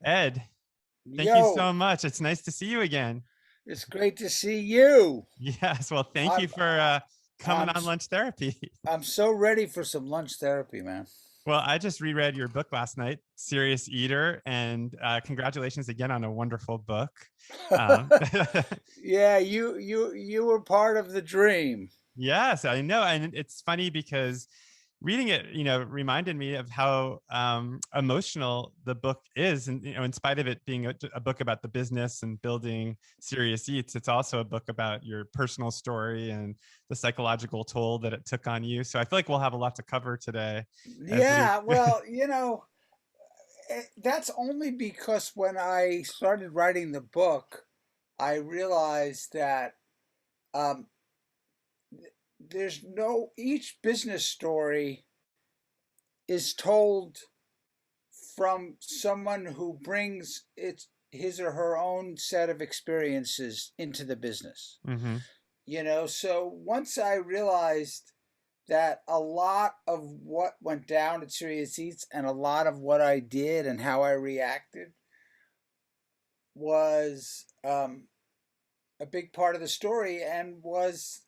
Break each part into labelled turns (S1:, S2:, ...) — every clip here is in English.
S1: Ed, thank you
S2: Yo,
S1: so much. It's nice to see you again.
S2: it's great to see you.
S1: Yes, well, thank you
S2: I'm
S1: for coming
S2: I'm
S1: on lunch therapy.
S2: I'm so ready for some lunch therapy, man.
S1: Well, I just reread your book last night, Serious Eater, and congratulations again on a wonderful book. Um,
S2: Yeah, you were part of the dream.
S1: yes, I know. And it's funny because reading it, reminded me of how emotional the book is. And, in spite of it being a book about the business and building Serious Eats, it's also a book about your personal story and the psychological toll that it took on you. So I feel like we'll have a lot to cover today as we.
S2: Yeah, well, that's only because when I started writing the book, I realized that um, there's no each business story is told from someone who brings his or her own set of experiences into the business.
S1: Mm-hmm.
S2: So once I realized that a lot of what went down at Serious Eats and a lot of what I did and how I reacted was a big part of the story and was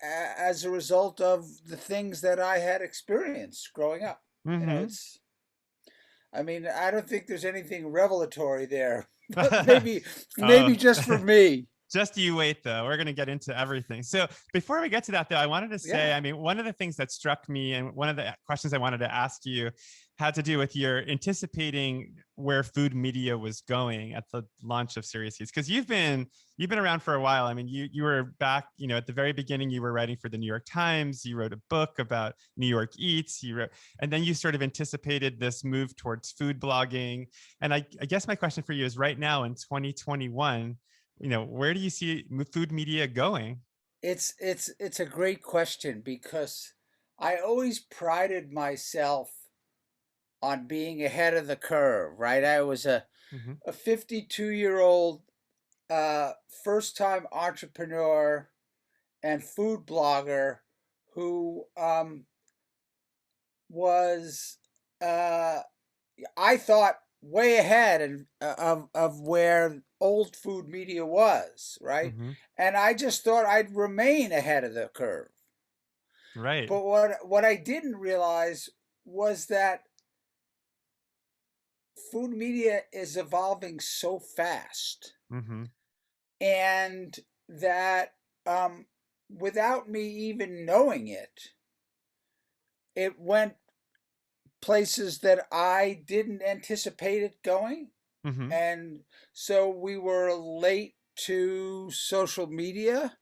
S2: as a result of the things that I had experienced growing up. You know,
S1: Mm-hmm.
S2: it's I mean, I don't think there's anything revelatory there, but maybe
S1: Oh,
S2: just for me.
S1: just you wait, though. We're going to get into everything. So before we get to that, though, I wanted to say,
S2: Yeah.
S1: I mean, one of the things that struck me and one of the questions I wanted to ask you had to do with your anticipating where food media was going at the launch of Serious Eats, because you've been around for a while. I mean, you were back, at the very beginning. You were writing for the New York Times. You wrote a book about New York Eats. And then you sort of anticipated this move towards food blogging. And I guess my question for you is, right now in 2021, where do you see food media going?
S2: It's a great question because I always prided myself on being ahead of the curve, right? I was
S1: Mm-hmm.
S2: a 52-year-old uh, first time entrepreneur and food blogger who was uh, I thought way ahead of where old food media was, right?
S1: Mm-hmm.
S2: And I just thought I'd remain ahead of the curve.
S1: Right.
S2: But what I didn't realize was that food media is evolving so fast,
S1: Mm-hmm.
S2: and that without me even knowing it, it went places that I didn't anticipate it going.
S1: Mm-hmm.
S2: And so we were late to social media.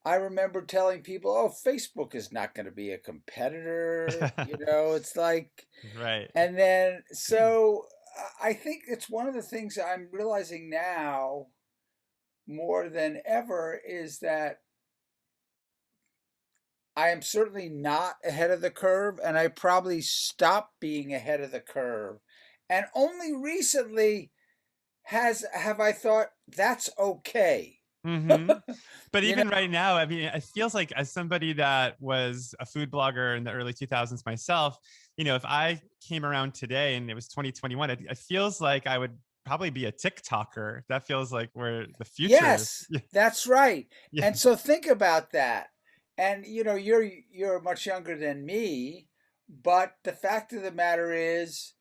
S2: I remember telling people, oh, Facebook is not going to be a competitor. It's like,
S1: Right.
S2: and then so I think it's one of the things I'm realizing now more than ever is that I am certainly not ahead of the curve, and I probably stopped being ahead of the curve. And only recently has have I thought that's okay.
S1: Mm-hmm. But
S2: You know,
S1: even right now, I mean, it feels like, as somebody that was a food blogger in the early 2000s myself, if I came around today and it was 2021, it feels like I would probably be a TikToker. That feels like where the future is.
S2: yes, that's right.
S1: Yeah.
S2: And so think about that. And you're much younger than me, but the fact of the matter is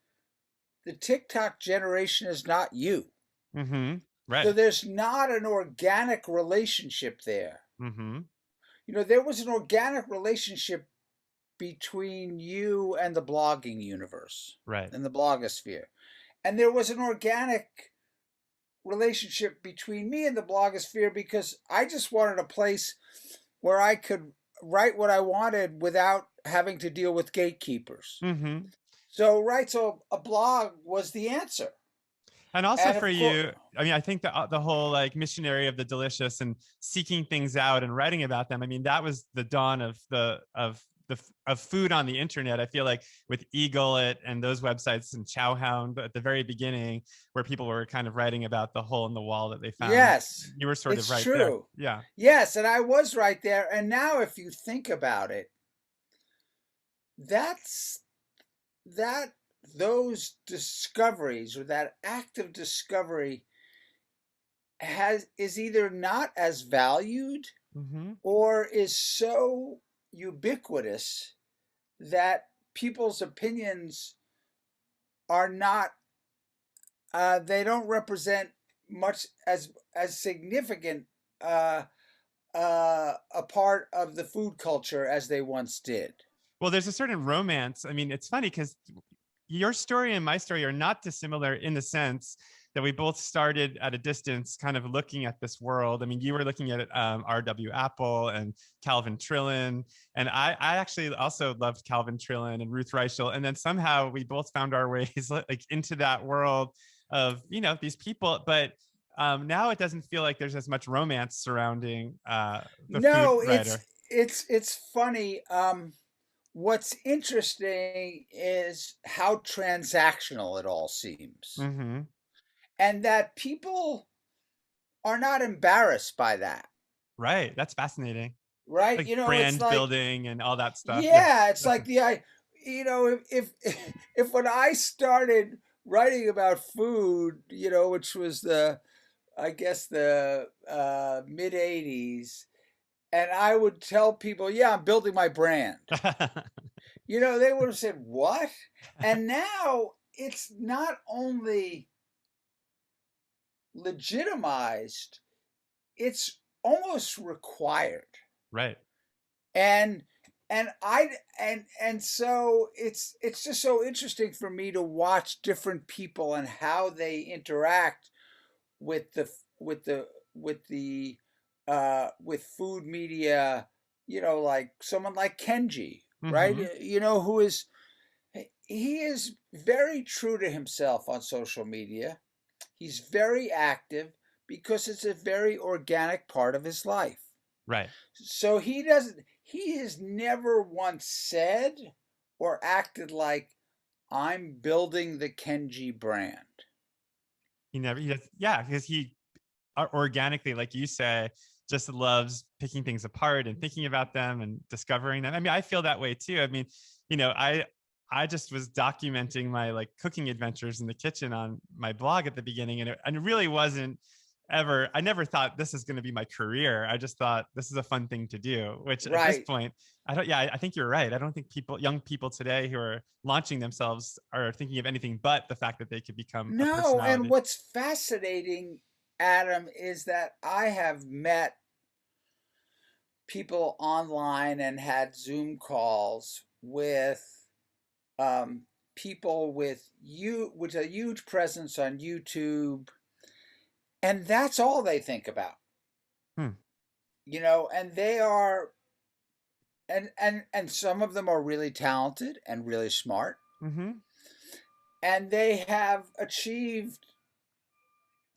S2: the TikTok generation is not you.
S1: Mm-hmm.
S2: So
S1: Right.
S2: there's not an organic relationship there.
S1: Mm-hmm.
S2: There was an organic relationship between you and the blogging universe
S1: Right.
S2: and the blogosphere. And there was an organic relationship between me and the blogosphere because I just wanted a place where I could write what I wanted without having to deal with gatekeepers.
S1: Mm-hmm.
S2: So a blog was the answer.
S1: And also
S2: And
S1: for
S2: of course,
S1: you, I mean, I think the whole like missionary of the delicious and seeking things out and writing about them, I mean, that was the dawn of food on the internet. I feel like with Eaglet and those websites and Chowhound at the very beginning, where people were kind of writing about the hole in the wall that they found,
S2: yes,
S1: you were sort of
S2: it's
S1: right there.
S2: true.
S1: Yeah.
S2: Yes, and I was right there. And now if you think about it, that's that those discoveries, or that act of discovery, is either not as valued
S1: Hmm.
S2: or is so ubiquitous that people's opinions are not, they don't represent much as significant uh, a part of the food culture as they once did.
S1: Well, there's a certain romance. I mean, it's funny because your story and my story are not dissimilar in the sense that we both started at a distance, kind of looking at this world. I mean, you were looking at R.W. Apple and Calvin Trillin, and I actually also loved Calvin Trillin and Ruth Reichel, and then somehow we both found our ways like into that world of these people, but now it doesn't feel like there's as much romance surrounding the food
S2: No,
S1: writer.
S2: it's funny. What's interesting is how transactional it all seems,
S1: Mm-hmm.
S2: and that people are not embarrassed by that,
S1: Right, that's fascinating.
S2: right?
S1: Like
S2: It's
S1: brand
S2: like,
S1: building and all that stuff. Yeah.
S2: yeah, it's like if when I started writing about food, which was I guess the mid '80s, and I would tell people, yeah, I'm building my brand. They would have said, what? And now it's not only legitimized, it's almost required.
S1: Right.
S2: And so it's just so interesting for me to watch different people and how they interact with with food media, like someone like Kenji, right?
S1: Mm-hmm.
S2: Who is he is very true to himself on social media. He's very active because it's a very organic part of his life.
S1: Right.
S2: So he has never once said or acted like, I'm building the Kenji brand.
S1: He does, yeah, because he organically, like you say, just loves picking things apart and thinking about them and discovering them. I mean, I feel that way too. I mean, I just was documenting my like cooking adventures in the kitchen on my blog at the beginning, and it really wasn't ever. I never thought this is going to be my career. I just thought this is a fun thing to do. Which at this
S2: Right.
S1: point, I don't. Yeah, I think you're right. I don't think young people today who are launching themselves are thinking of anything but the fact that they could become a
S2: No, and
S1: personality.
S2: what's fascinating, Adam, is that I have met people online and had Zoom calls with people with a huge presence on YouTube, and that's all they think about.
S1: Hmm.
S2: And they are, and some of them are really talented and really smart,
S1: Mm-hmm.
S2: and they have achieved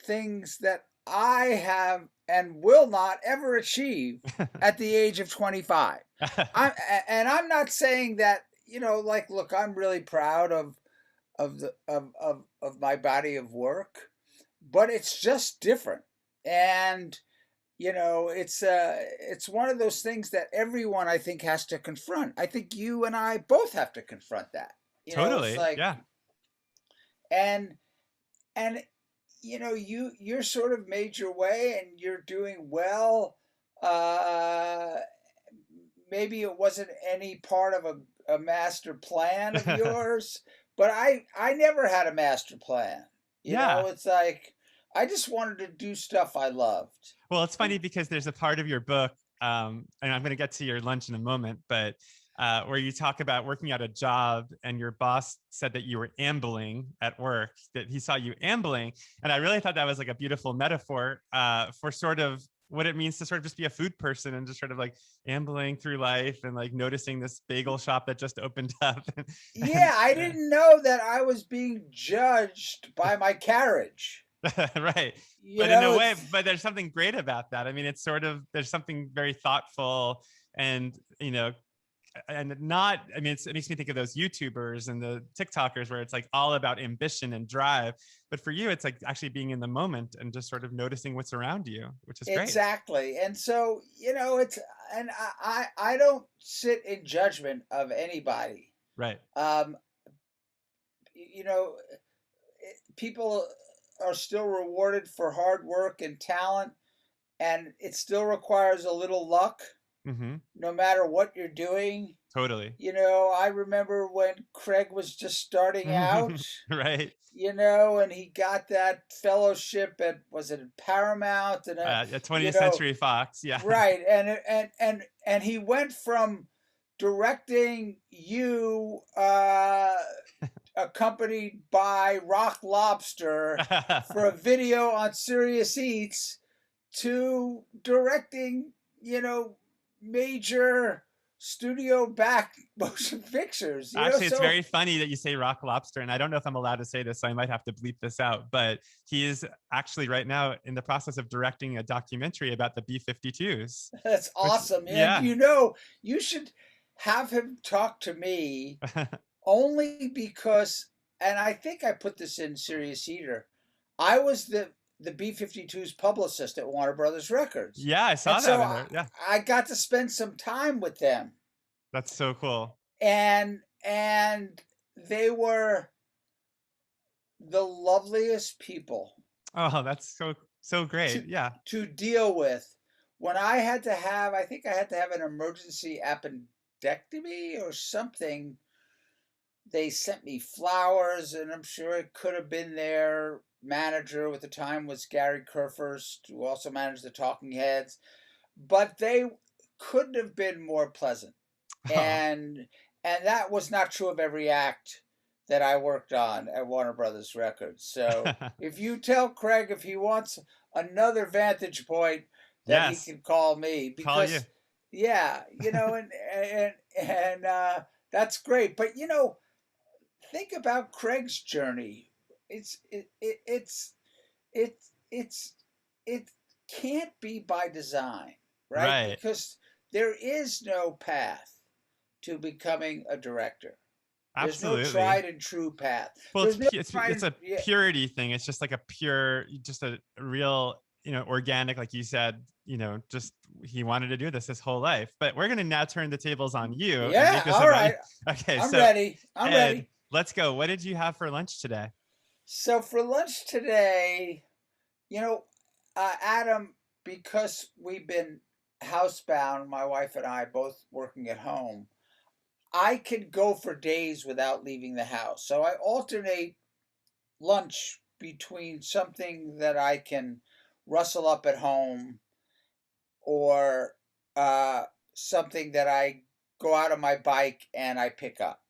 S2: things that I have and will not ever achieve at the age of 25. I'm not saying that, like, look, I'm really proud of my body of work, but it's just different. And it's one of those things that everyone, I think, has to confront. I think you and I both have to confront that. It's
S1: Totally.
S2: like,
S1: Yeah.
S2: and and you're sort of made your way and you're doing well. Uh, Maybe it wasn't any part of a master plan of yours, but I never had a master plan.
S1: Yeah.
S2: It's like I just wanted to do stuff I loved.
S1: Well, it's funny because there's a part of your book, and I'm going to get to your lunch in a moment, but where you talk about working at a job and your boss said that you were ambling at work, that he saw you ambling. And I really thought that was like a beautiful metaphor for sort of what it means to sort of just be a food person and just sort of like ambling through life and like noticing this bagel shop that just opened up.
S2: Yeah, I didn't know that I was being judged by my carriage.
S1: Right. But in a way,
S2: It's
S1: but there's something great about that. I mean, it's sort of, there's something very thoughtful and, and not, I mean, it makes me think of those YouTubers and the TikTokers where it's like all about ambition and drive. But for you, it's like actually being in the moment and just sort of noticing what's around you, which is great.
S2: exactly. And so, and I don't sit in judgment of anybody.
S1: Right.
S2: Um, you know, people are still rewarded for hard work and talent, and it still requires a little luck,
S1: Mm-hmm.
S2: no matter what you're doing.
S1: Totally.
S2: I remember when Craig was just starting out,
S1: Right.
S2: and he got that fellowship at, was it Paramount, and
S1: A 20th Century Fox. Yeah.
S2: right, and he went from directing you, accompanied by Rock Lobster for a video on Serious Eats, to directing, major studio back motion pictures.
S1: Actually, it's very funny that you say Rock Lobster, and I don't know if I'm allowed to say this, so I might have to bleep this out, but he is actually right now in the process of directing a documentary about the B-52s.
S2: That's awesome.
S1: Which, yeah.
S2: And you should have him talk to me only because, and I think I put this in Serious Eater, I was the B-52's publicist at Warner Brothers Records.
S1: Yeah, I saw that in there. Yeah.
S2: I got to spend some time with them.
S1: That's so cool.
S2: And they were the loveliest people.
S1: Oh, that's so great. Yeah.
S2: To deal with. When I had to have, I think I had to have an emergency appendectomy or something, they sent me flowers, and I'm sure it could have been their manager at the time was Gary Kurfürst, who also managed the Talking Heads, but they couldn't have been more pleasant. And that was not true of every act that I worked on at Warner Brothers Records. So if you tell Craig if he wants another vantage point, that he can call me, because
S1: call you.
S2: Yeah, and that's great. But think about Craig's journey. It can't be by design, right? Because there is no path to becoming a director.
S1: Absolutely.
S2: There's no tried and true path.
S1: Well, it's a purity thing. It's just like just a real, organic, like you said, just he wanted to do this his whole life. But we're going to now turn the tables on you.
S2: Yeah, all right.
S1: Okay,
S2: I'm ready. I'm ready.
S1: Let's go. What did you have for lunch today?
S2: So for lunch today, Adam, because we've been housebound, my wife and I both working at home, I can go for days without leaving the house. So I alternate lunch between something that I can rustle up at home, or something that I go out on my bike and I pick up.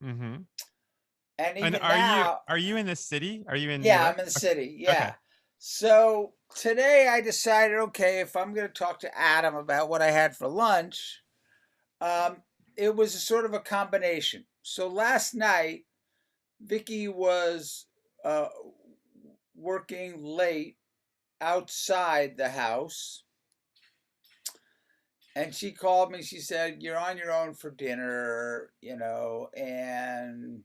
S1: Mm-hmm.
S2: And even
S1: are you in the city? Are you in?
S2: Yeah, I'm in the city. Yeah. Okay. So today I decided, okay, if I'm going to talk to Adam about what I had for lunch, it was a sort of a combination. So last night, Vicky was working late outside the house, and she called me. She said, "You're on your own for dinner," and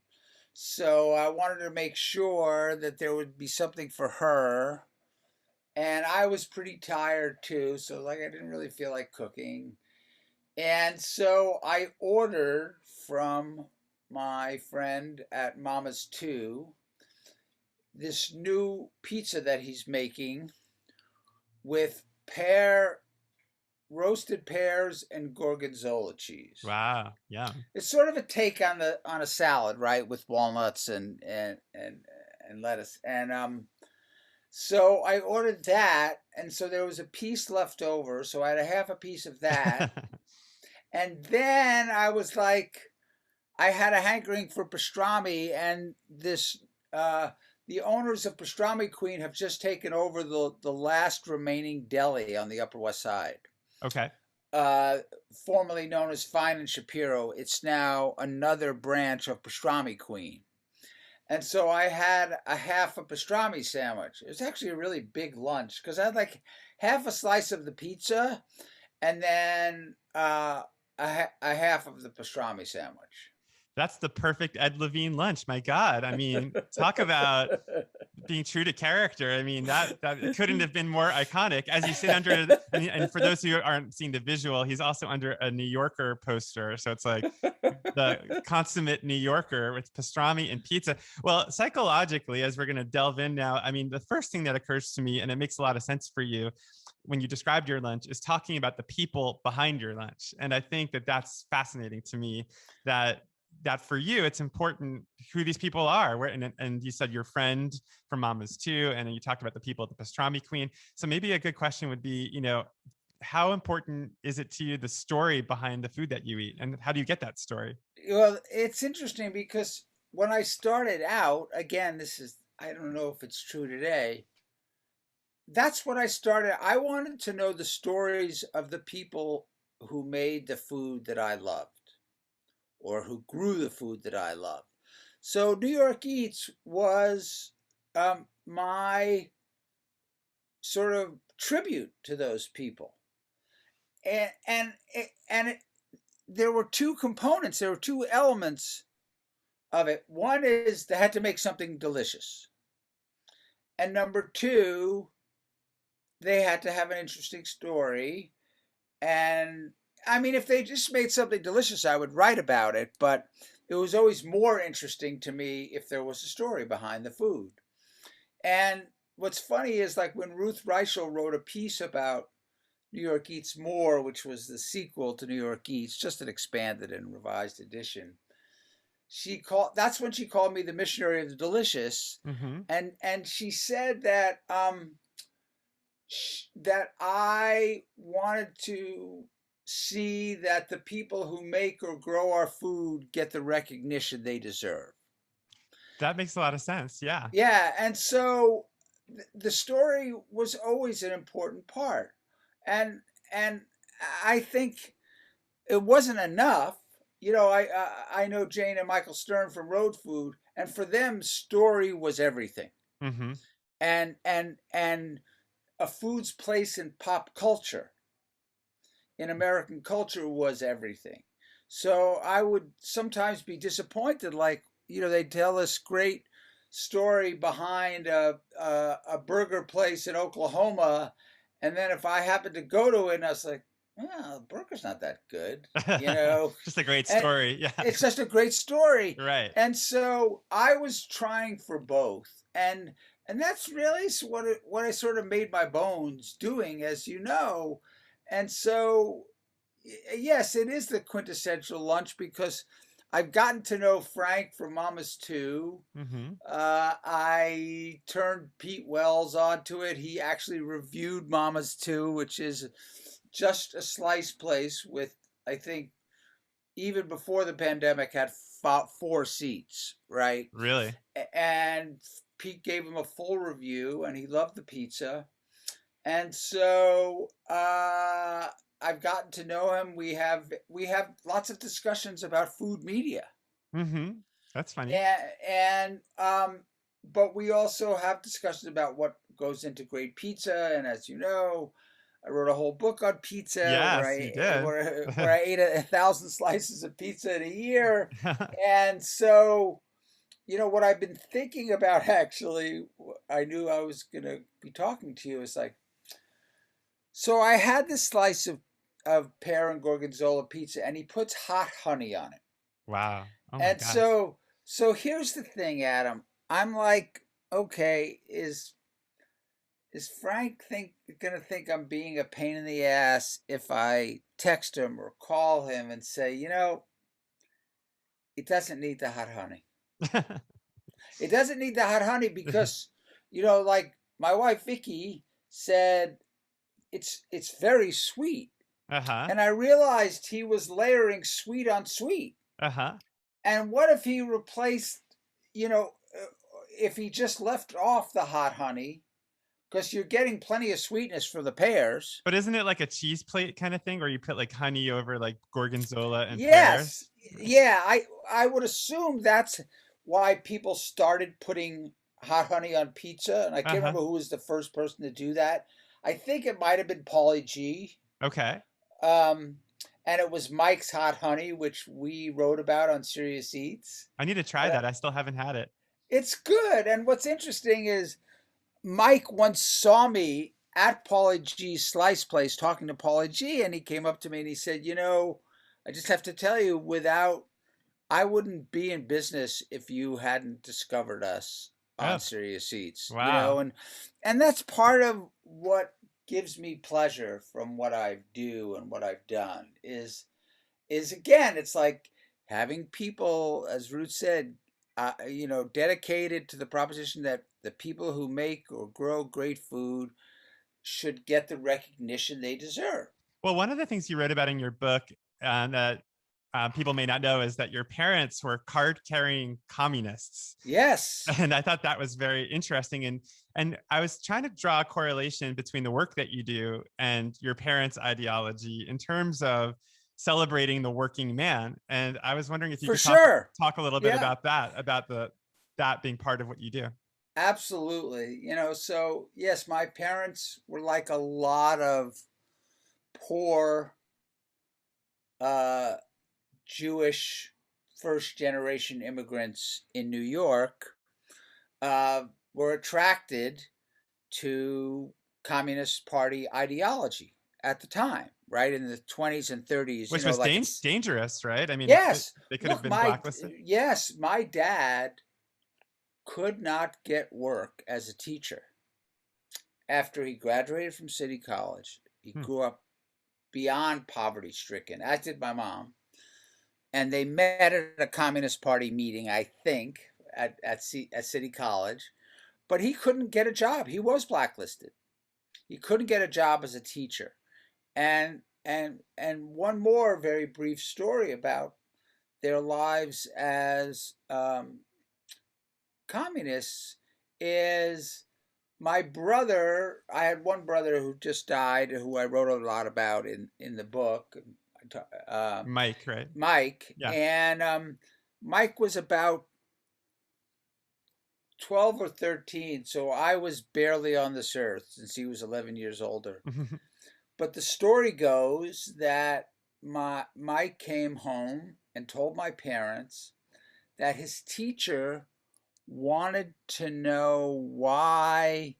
S2: so I wanted to make sure that there would be something for her. And I was pretty tired too, so I didn't really feel like cooking. And so I ordered from my friend at Mama's 2 this new pizza that he's making with roasted pears and gorgonzola cheese.
S1: Wow, yeah.
S2: It's sort of a take on a salad, right, with walnuts and lettuce. And so I ordered that, and so there was a piece left over, so I had a half a piece of that. And then I was like, I had a hankering for pastrami, and the owners of Pastrami Queen have just taken over the last remaining deli on the Upper West Side.
S1: Okay.
S2: Formerly known as Fine and Shapiro. It's now another branch of Pastrami Queen. And so I had a half a pastrami sandwich. It was actually a really big lunch, because I had like half a slice of the pizza and then a half of the pastrami sandwich.
S1: That's the perfect Ed Levine lunch. My God. I mean, talk about being true to character. I mean, that couldn't have been more iconic. As you sit under, and for those who aren't seeing the visual, he's also under a New Yorker poster. So it's like the consummate New Yorker with pastrami and pizza. Well, psychologically, as we're going to delve in now, I mean, the first thing that occurs to me, and it makes a lot of sense for you when you described your lunch, is talking about the people behind your lunch. And I think that that's fascinating to me, that for you, it's important who these people are. And you said your friend from Mama's too, and then you talked about the people at the pastrami queen. So maybe a good question would be, how important is it to you, the story behind the food that you eat, and how do you get that story?
S2: Well, it's interesting because when I started out, again, I don't know if it's true today. That's what I started. I wanted to know the stories of the people who made the food that I loved or who grew the food that I loved. So New York Eats was my sort of tribute to those people. And there were two components, there were two elements of it. One is they had to make something delicious. And number two, they had to have an interesting story. And I mean, if they just made something delicious, I would write about it. But it was always more interesting to me if there was a story behind the food. And what's funny is like when Ruth Reichel wrote a piece about New York Eats More, which was the sequel to New York Eats, just an expanded and revised edition. That's when she called me the missionary of the delicious, and she said that that I wanted to see that the people who make or grow our food get the recognition they deserve.
S1: That makes a lot of sense. Yeah.
S2: Yeah, and so the story was always an important part. And I think it wasn't enough. I know Jane and Michael Stern from Road Food, and for them, story was everything.
S1: Mm-hmm.
S2: And a food's place in pop culture, in American culture, was everything. So I would sometimes be disappointed, like they tell this great story behind a burger place in Oklahoma. And then if I happened to go to it and I was like, well, the burger's not that good,
S1: Just a great story. Yeah.
S2: It's just a great story.
S1: Right.
S2: And so I was trying for both. And that's really what I sort of made my bones doing, as you know. And so, yes, it is the quintessential lunch because I've gotten to know Frank from Mama's too. I turned Pete Wells onto it. He actually reviewed Mama's too, which is just a slice place with, I think, even before the pandemic, had 4 seats, right?
S1: Really?
S2: And Pete gave him a full review, and he loved the pizza. And so I've gotten to know him. We have lots of discussions about food media.
S1: That's funny.
S2: And but we also have discussions about what goes into great pizza. And as you know, I wrote a whole book on pizza.
S1: Yes, you did.
S2: Where I ate 1,000 slices of pizza in a year. And so, what I've been thinking about, actually, I knew I was going to be talking to you, is like, so I had this slice of pear and gorgonzola pizza, and he puts hot honey on it.
S1: Wow. Oh my
S2: And
S1: gosh.
S2: so here's the thing, Adam. I'm like, okay, is Frank gonna think I'm being a pain in the ass if I text him or call him and say, it doesn't need the hot honey. It doesn't need the hot honey because, like my wife Vicky said, it's very sweet. And I realized he was layering sweet on sweet. And what if he replaced, if he just left off the hot honey, because you're getting plenty of sweetness for the pears.
S1: But isn't it like a cheese plate kind of thing where you put like honey over like gorgonzola and
S2: yes.
S1: pears?
S2: Yeah, I would assume that's why people started putting hot honey on pizza. And I can't remember who was the first person to do that. I think it might have been Pauly G.
S1: Okay.
S2: And it was Mike's Hot Honey, which we wrote about on Serious Eats.
S1: I need to try that. I still haven't had it. It's
S2: good. And what's interesting is Mike once saw me at Pauly G's slice place talking to Pauly G, and he came up to me and he said, I just have to tell you, without I wouldn't be in business if you hadn't discovered us on
S1: Oh,
S2: Serious Seats,
S1: wow.
S2: and that's part of what gives me pleasure from what I do and what I've done is again, it's like having people, as Ruth said, dedicated to the proposition that the people who make or grow great food should get the recognition they deserve.
S1: Well, one of the things you wrote about in your book that people may not know is that your parents were card-carrying communists.
S2: Yes.
S1: And I thought that was very interesting. And I was trying to draw a correlation between the work that you do and your parents' ideology in terms of celebrating the working man. And I was wondering if you
S2: For
S1: could
S2: sure.
S1: talk a little bit
S2: Yeah,
S1: about that, about that being part of what you do.
S2: absolutely. So yes, my parents were like a lot of poor uh, Jewish first generation immigrants in New York uh, were attracted to Communist Party ideology at the time, right? In the 20s and 30s,
S1: Which was
S2: like it's,
S1: dangerous, right? I mean,
S2: yes,
S1: they could have
S2: look,
S1: been blacklisted.
S2: my dad could not get work as a teacher. After he graduated from City College, he
S1: Hmm.
S2: grew up beyond poverty stricken, as did my mom. And they met at a Communist Party meeting, I think, at City College. But he couldn't get a job. He was blacklisted. He couldn't get a job as a teacher. And one more very brief story about their lives as communists is my brother. I had one brother who just died, who I wrote a lot about in the book,
S1: Mike, right?
S2: Mike.
S1: Yeah.
S2: And Mike was about 12 or 13, so I was barely on this earth since he was 11 years older. But the story goes that Mike came home and told my parents that his teacher wanted to know why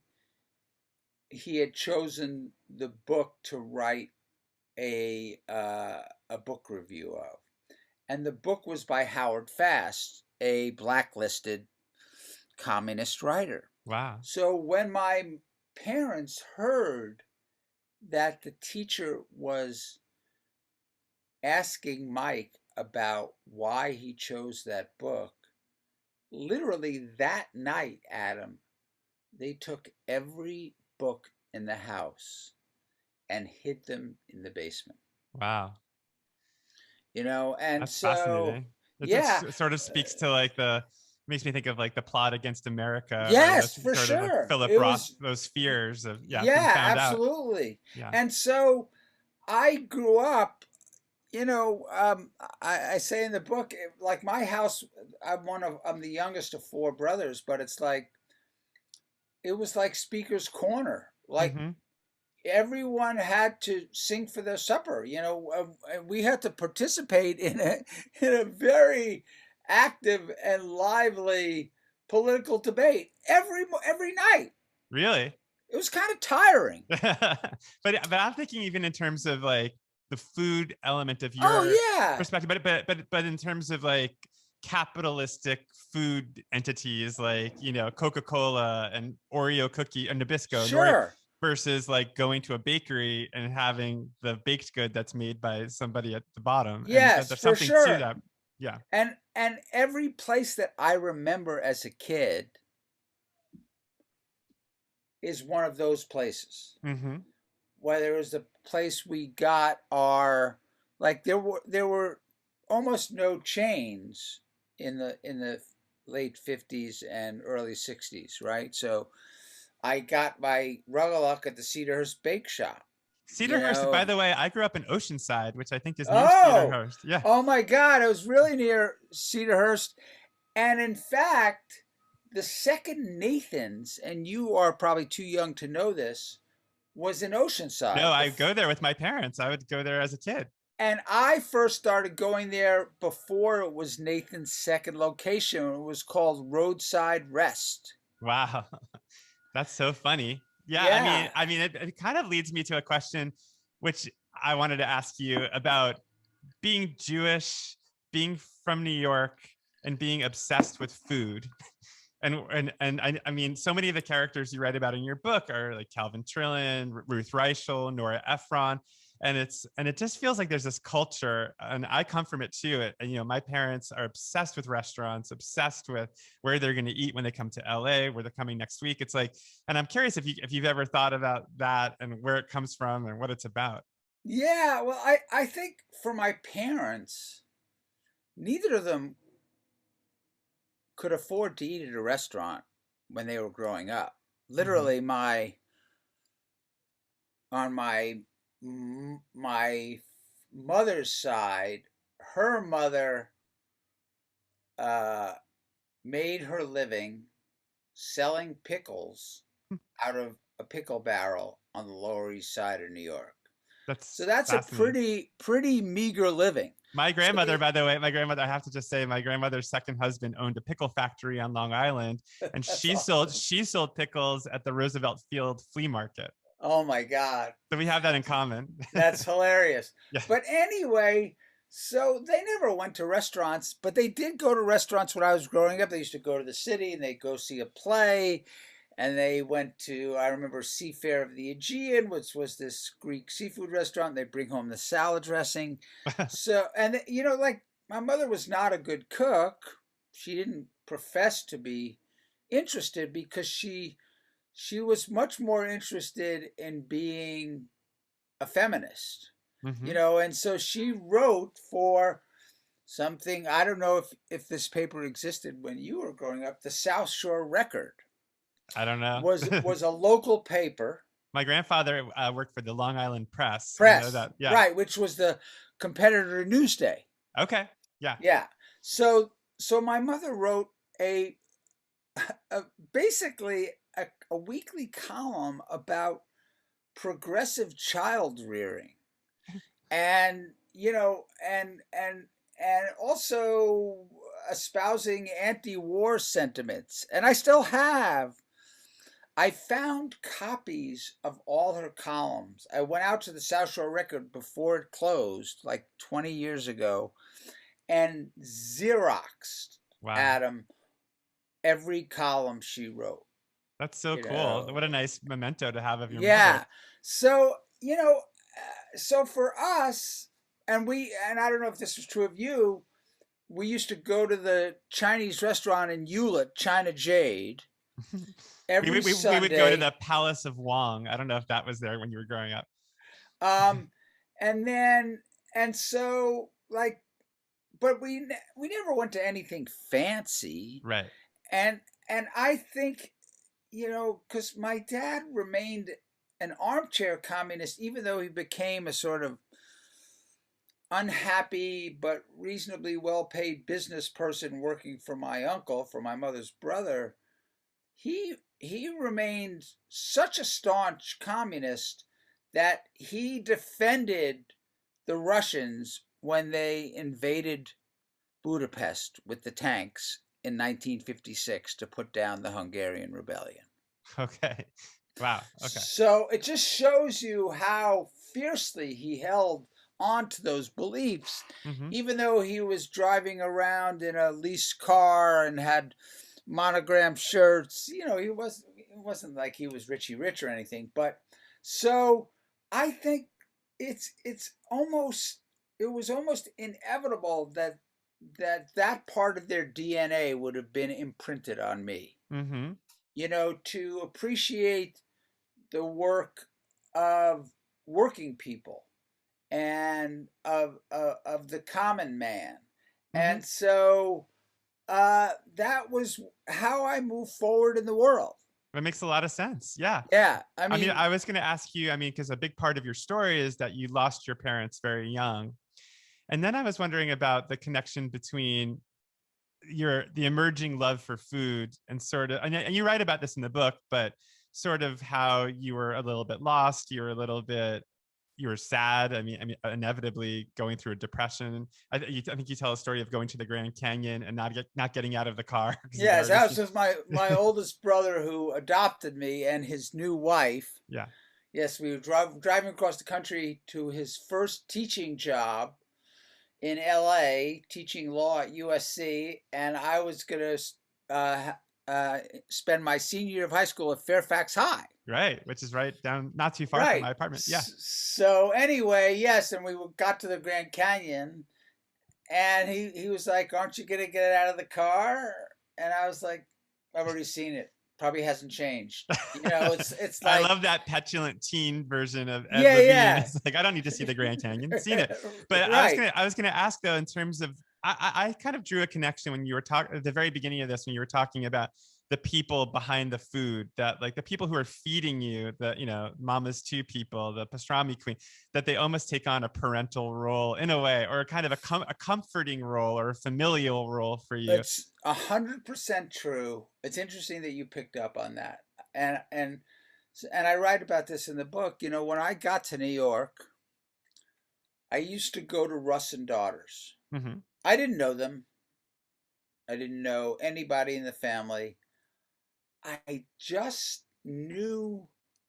S2: he had chosen the book to write a book review of. And the book was by Howard Fast, a blacklisted communist writer.
S1: Wow.
S2: So when my parents heard that the teacher was asking Mike about why he chose that book, literally that night, Adam, they took every book in the house and hid them in the basement.
S1: Wow.
S2: And
S1: That's
S2: so,
S1: fascinating.
S2: yeah,
S1: It sort of speaks to like makes me think of like the Plot Against America, or
S2: yes,
S1: this
S2: for
S1: sort of like
S2: sure.
S1: Philip
S2: It
S1: Roth,
S2: was,
S1: those fears of being
S2: yeah,
S1: found out.
S2: absolutely.
S1: Yeah.
S2: And so I grew up, you know, I say in the book, like my house, I'm the youngest of four brothers, but it was like Speaker's Corner. Like
S1: Mm-hmm.
S2: everyone had to sing for their supper. And we had to participate in a very active and lively political debate every night.
S1: Really?
S2: It was kind of tiring.
S1: But I'm thinking even in terms of like the food element of
S2: Oh
S1: your
S2: yeah,
S1: perspective, but in terms of like capitalistic food entities like Coca-Cola and Oreo cookie and Nabisco and Oreo
S2: sure.
S1: versus like going to a bakery and having the baked good that's made by somebody at the bottom, and
S2: Yes,
S1: there's
S2: for
S1: something to
S2: sure.
S1: that. Yeah.
S2: And every place that I remember as a kid is one of those places.
S1: Mm-hmm.
S2: Whether it was the place we got our, like there were almost no chains in the late 50s and early 60s, right? So I got my Rugelach at the Cedarhurst Bake Shop. You
S1: Cedarhurst, by
S2: know,
S1: the way, I grew up in Oceanside, which I think is near
S2: oh,
S1: Cedarhurst. Yeah.
S2: oh my God, it was really near Cedarhurst. And in fact, the second Nathan's, and you are probably too young to know this, was in
S1: No,
S2: Oceanside.
S1: I go there with my parents. I would go there as a kid.
S2: And I first started going there before it was Nathan's second location. It was called Roadside Rest.
S1: Wow. That's so funny. Yeah,
S2: Yeah.
S1: it kind of leads me to a question which I wanted to ask you about being Jewish being from New York and being obsessed with food. I mean, so many of the characters you write about in your book are like Calvin Trillin, Ruth Reichel, Nora Ephron, and it just feels like there's this culture, and I come from it too. And you know, my parents are obsessed with restaurants, obsessed with where they're going to eat when they come to LA, where they're coming next week. It's like, and I'm curious if you've ever thought about that and where it comes from and what it's about.
S2: Yeah, well, I think for my parents, neither of them could afford to eat at a restaurant when they were growing up. Literally, on my mother's side, her mother uh, made her living selling pickles out of a pickle barrel on the Lower East Side of New York. So
S1: That's
S2: that's a
S1: fascinating.
S2: pretty meager living.
S1: My
S2: So
S1: grandmother, by the way, I have to just say, my grandmother's second husband owned a pickle factory on Long Island, and
S2: that's awesome.
S1: she sold pickles at the Roosevelt Field flea market.
S2: Oh my God.
S1: So we have that in common.
S2: That's hilarious.
S1: Yeah.
S2: But anyway, so they never went to restaurants, but they did go to restaurants when I was growing up. They used to go to the city and they'd go see a play. And they went to, I remember, Seafair of the Aegean, which was this Greek seafood restaurant. They bring home the salad dressing. So, and you know, like my mother was not a good cook. She didn't profess to be interested because she was much more interested in being a feminist,
S1: Mm-hmm.
S2: you know, and so she wrote for something, I don't know if this paper existed when you were growing up, the South Shore Record
S1: I don't know.
S2: was a local paper.
S1: My grandfather worked for the Long Island Press. I know
S2: Press,
S1: that. Yeah.
S2: right, which was the competitor to Newsday.
S1: Okay. Yeah.
S2: Yeah. So my mother wrote a, a basically a weekly column about progressive child rearing, and you know, and also espousing anti-war sentiments. And I found copies of all her columns. I went out to the South Shore Record before it closed, like 20 years ago, and Xeroxed
S1: Wow.
S2: Adam every column she wrote.
S1: That's so
S2: You
S1: cool. What a
S2: know,
S1: nice memento to have of your mother.
S2: yeah. So you know, so for us, and I don't know if this was true of you, we used to go to the Chinese restaurant in Hewlett, China Jade, every
S1: We would go to
S2: Sunday.
S1: the Palace of Wong. I don't know if that was there when you were growing up.
S2: Um, and then, and so like, but we never went to anything fancy.
S1: Right.
S2: And, and I think, you know, because my dad remained an armchair communist, even though he became a sort of unhappy but reasonably well paid business person working for my uncle, for my mother's brother. He remained such a staunch communist that he defended the Russians when they invaded Budapest with the tanks in 1956 to put down the Hungarian rebellion.
S1: Okay. Wow. Okay.
S2: So it just shows you how fiercely he held on to those beliefs,
S1: Mm-hmm.
S2: even though he was driving around in a leased car and had monogram shirts. You know, it wasn't like he was Richie Rich or anything. But so I think it's almost it was almost inevitable that part of their DNA would have been imprinted on me.
S1: Mm-hmm.
S2: You know, to appreciate the work of working people and of the common man.
S1: Mm-hmm.
S2: And so that was how I moved forward in the world.
S1: That makes a lot of sense. Yeah.
S2: Yeah, I
S1: I mean,
S2: mean,
S1: I was going to ask you, I mean, because a big part of your story is that you lost your parents very young. And then I was wondering about the connection between the emerging love for food and sort of, and you write about this in the book, but sort of how you were a little bit lost, you were sad. I mean, inevitably going through a depression. I think you tell a story of going to the Grand Canyon and not getting out of the car.
S2: yes, that was just my oldest brother who adopted me and his new wife.
S1: Yeah.
S2: Yes, we were driving across the country to his first teaching job in LA teaching law at USC, and I was going to spend my senior year of high school at Fairfax High.
S1: Right, which is right down, not too far from
S2: Right.
S1: my apartment. Yeah.
S2: So anyway, yes, and we got to the Grand Canyon, and he was like, "Aren't you gonna get out of the car?" And I was like, "I've already seen it. Probably hasn't changed." It's
S1: I
S2: like,
S1: love that petulant teen version of Ed
S2: yeah,
S1: Levine.
S2: yeah,
S1: It's like, I don't need to see the Grand Canyon, seen it. But
S2: right.
S1: I was gonna ask though, in terms of, I kind of drew a connection when you were talking at the very beginning of this, when you were talking about the people behind the food, that like the people who are feeding you, the, you know, mama's two people, the pastrami queen, that they almost take on a parental role in a way, or kind of a comforting role or a familial role for you.
S2: It's 100% true. It's interesting that you picked up on that, and I write about this in the book. When I got to New York, I used to go to Russ and Daughters.
S1: Mm-hmm.
S2: I didn't know them. I didn't know anybody in the family. I just knew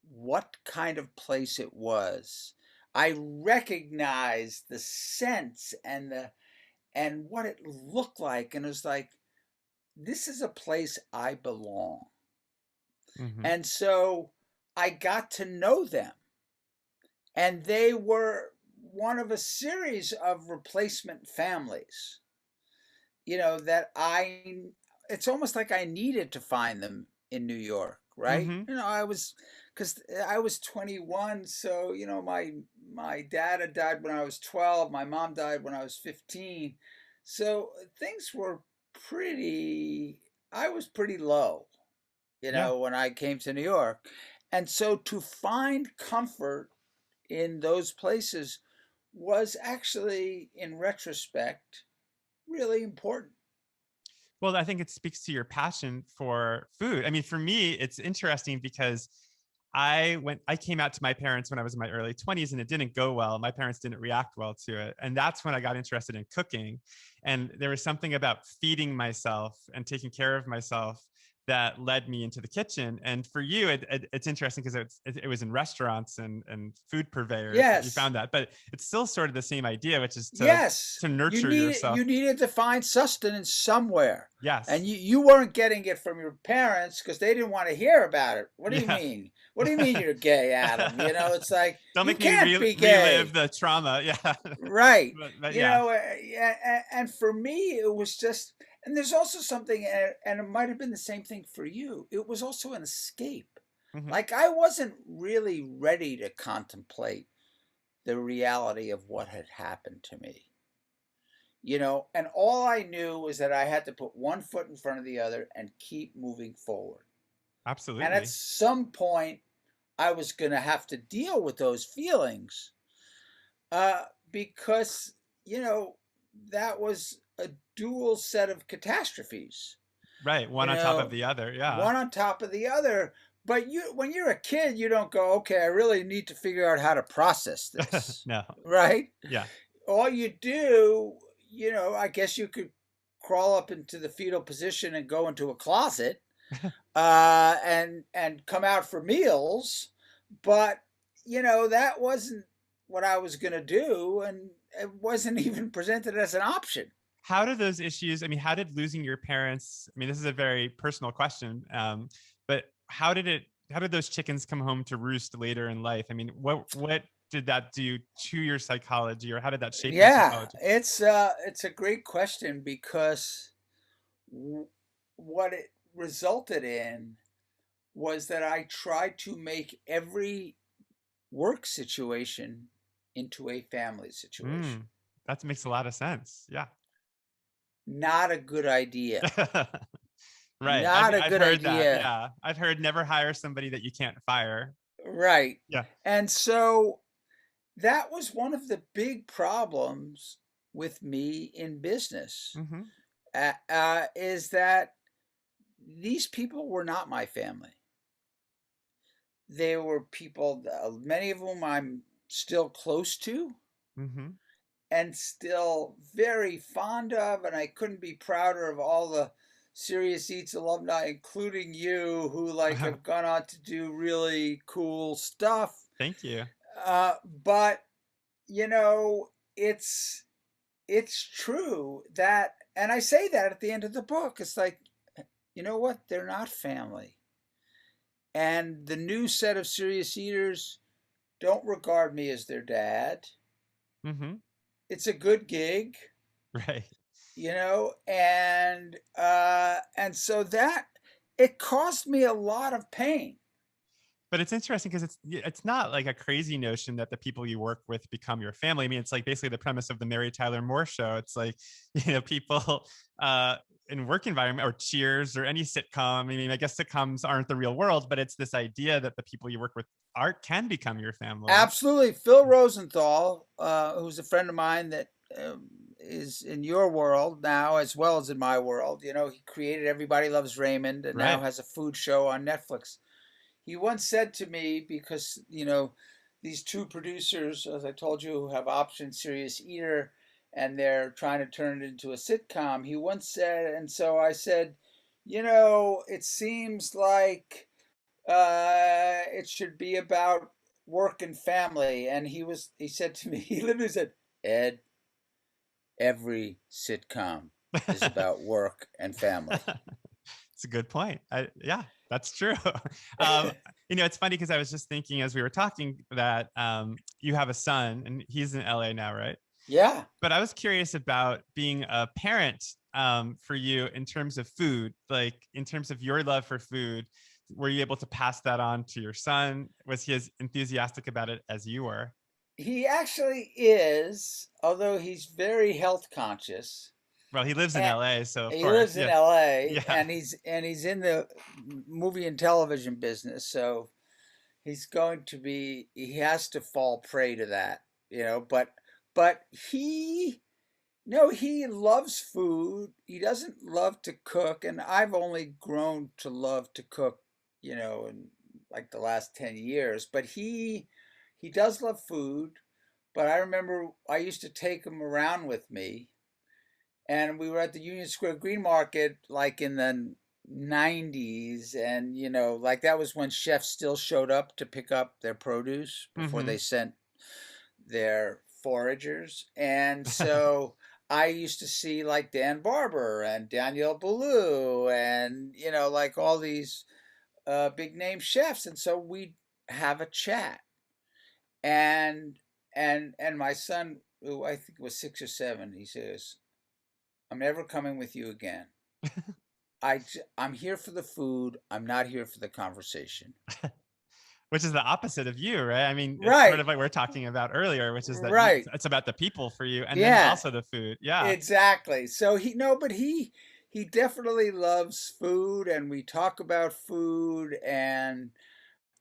S2: what kind of place it was. I recognized the sense and what it looked like, and it was like, this is a place I belong.
S1: Mm-hmm.
S2: And so I got to know them, and they were one of a series of replacement families. That it's almost like I needed to find them in New York, right?
S1: Mm-hmm.
S2: Because I was 21, so my dad had died when I was 12, my mom died when I was 15, so things were pretty. I was pretty low,
S1: Yeah.
S2: when I came to New York, and so to find comfort in those places was actually, in retrospect, really important.
S1: Well, I think it speaks to your passion for food. I mean, for me, it's interesting because I came out to my parents when I was in my early 20s and it didn't go well. My parents didn't react well to it. And that's when I got interested in cooking. And there was something about feeding myself and taking care of myself that led me into the kitchen. And for you, it's interesting because it was in restaurants and food purveyors that you
S2: Yes.
S1: found that, but it's still sort of the same idea, which is
S2: Yes,
S1: to nurture yourself.
S2: you needed to find sustenance somewhere, and
S1: Yes.
S2: you weren't getting it from your parents because they didn't want to hear about it. What do you
S1: Yeah.
S2: mean? What do you mean you're gay, Adam? It's like,
S1: Don't
S2: you
S1: make me
S2: can't be
S1: relive
S2: gay,
S1: the trauma. Yeah.
S2: right?
S1: But yeah.
S2: And for me, it was just. And there's also something, and it might have been the same thing for you. It was also an escape.
S1: Mm-hmm.
S2: Like, I wasn't really ready to contemplate the reality of what had happened to me. And all I knew was that I had to put one foot in front of the other and keep moving forward. And at
S1: Absolutely.
S2: some point, I was going to have to deal with those feelings, because, that was a dual set of catastrophes,
S1: Right.
S2: you
S1: One on top of
S2: know,
S1: the other. Yeah.
S2: one on top of the other. But when you're a kid, you don't go, okay, I really need to figure out how to process this,
S1: No.
S2: right?
S1: Yeah.
S2: All you do, I guess you could crawl up into the fetal position and go into a closet, and come out for meals, but that wasn't what I was going to do, and it wasn't even presented as an option.
S1: How did those issues, I mean, how did losing your parents, I mean, this is a very personal question, but how did those chickens come home to roost later in life? I mean, what did that do to your psychology, or how did that shape your
S2: Yeah,
S1: psychology?
S2: it's a great question because what it resulted in was that I tried to make every work situation into a family situation.
S1: That makes a lot of sense. Yeah.
S2: Not a good idea.
S1: Right.
S2: Not a
S1: I've
S2: good
S1: heard that.
S2: idea.
S1: Yeah. I've heard never hire somebody that you can't fire.
S2: Right.
S1: Yeah.
S2: And so that was one of the big problems with me in business,
S1: Mm-hmm.
S2: is that these people were not my family. They were people, many of whom I'm still close to
S1: Mm-hmm.
S2: and still very fond of, and I couldn't be prouder of all the Serious Eats alumni, including you, who have gone on to do really cool stuff.
S1: Thank you.
S2: But you know, it's it's true that, and I say that at the end of the book. It's like, you know what? They're not family. And the new set of serious eaters don't regard me as their dad.
S1: Mm-hmm.
S2: It's a good gig,
S1: Right.
S2: and so that it caused me a lot of pain.
S1: But it's interesting because it's not like a crazy notion that the people you work with become your family. I mean, it's like basically the premise of the Mary Tyler Moore Show. It's like, people in work environment, or Cheers, or any sitcom. I mean, I guess sitcoms aren't the real world, but it's this idea that the people you work with can become your family.
S2: Absolutely. Phil Rosenthal, who's a friend of mine that is in your world now as well as in my world. He created Everybody Loves Raymond and now
S1: Right.
S2: has a food show on Netflix. He once said to me, because, these two producers, as I told you, who have optioned Serious Eater and they're trying to turn it into a sitcom, he once said, and so I said, it seems like it should be about work and family. And he said to me, he literally said, Ed, every sitcom is about work and family.
S1: It's a good point. Yeah, that's true. It's funny because I was just thinking as we were talking that you have a son and he's in LA now, right?
S2: Yeah.
S1: But I was curious about being a parent for you in terms of food, like in terms of your love for food. Were you able to pass that on to your son? Was he as enthusiastic about it as you were?
S2: He actually is, although he's very health conscious.
S1: Well, he lives in
S2: And
S1: LA, so of
S2: he
S1: course,
S2: lives in
S1: yeah,
S2: LA
S1: yeah.
S2: and he's in the movie and television business, so he has to fall prey to that, but he no, he loves food. He doesn't love to cook, and I've only grown to love to cook, in like the last 10 years, but he does love food. But I remember I used to take him around with me, and we were at the Union Square Green Market like in the 90s, and like that was when chefs still showed up to pick up their produce before
S1: Mm-hmm.
S2: they sent their foragers. And so I used to see like Dan Barber and Daniel Boulou and like all these big name chefs, and so we'd have a chat. And my son, who I think was 6 or 7, he says, I'm never coming with you again. I'm here for the food. I'm not here for the conversation.
S1: Which is the opposite of you, right? I mean, it's sort
S2: Right.
S1: of like we are talking about earlier, which is that
S2: Right.
S1: it's about the people for you, and then
S2: Yeah,
S1: also the food. Yeah,
S2: exactly. So he definitely loves food, and we talk about food, and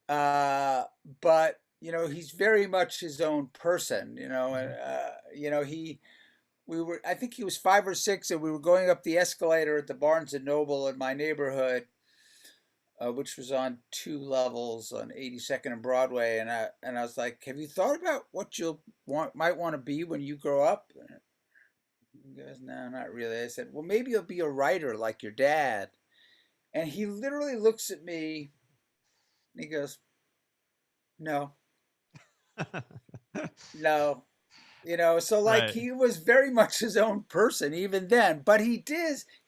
S2: uh but he's very much his own person, and
S1: Mhm.
S2: he we were I think he was 5 or 6, and we were going up the escalator at the Barnes and Noble in my neighborhood, which was on 2 levels on 82nd and Broadway, and I was like, have you thought about what might want to be when you grow up? And he goes, no, not really. I said, well, maybe you'll be a writer like your dad. And he literally looks at me and he goes, no, no. So like
S1: Right.
S2: he was very much his own person even then, but he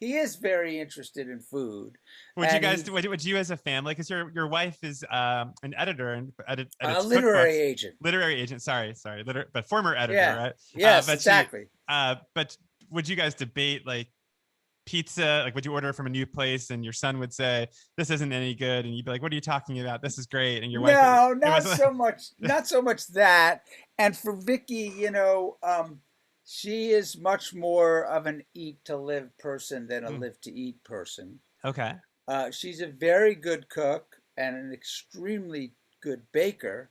S2: is very interested in food.
S1: Would you
S2: And
S1: guys
S2: he
S1: do? Would you as a family? Because your wife is an editor and
S2: a
S1: edits
S2: literary
S1: cookbooks,
S2: agent.
S1: literary agent. Sorry, but former editor,
S2: Yeah.
S1: right?
S2: Yes,
S1: But she,
S2: exactly.
S1: but would you guys debate like pizza? Like, would you order from a new place and your son would say this isn't any good, and you'd be like, "What are you talking about? This is great," and your wife,
S2: No,
S1: it
S2: not
S1: was.
S2: so much, not so much that. And for Vicky, she is much more of an eat to live person than a
S1: Mm,
S2: live to eat person.
S1: okay.
S2: She's a very good cook and an extremely good baker,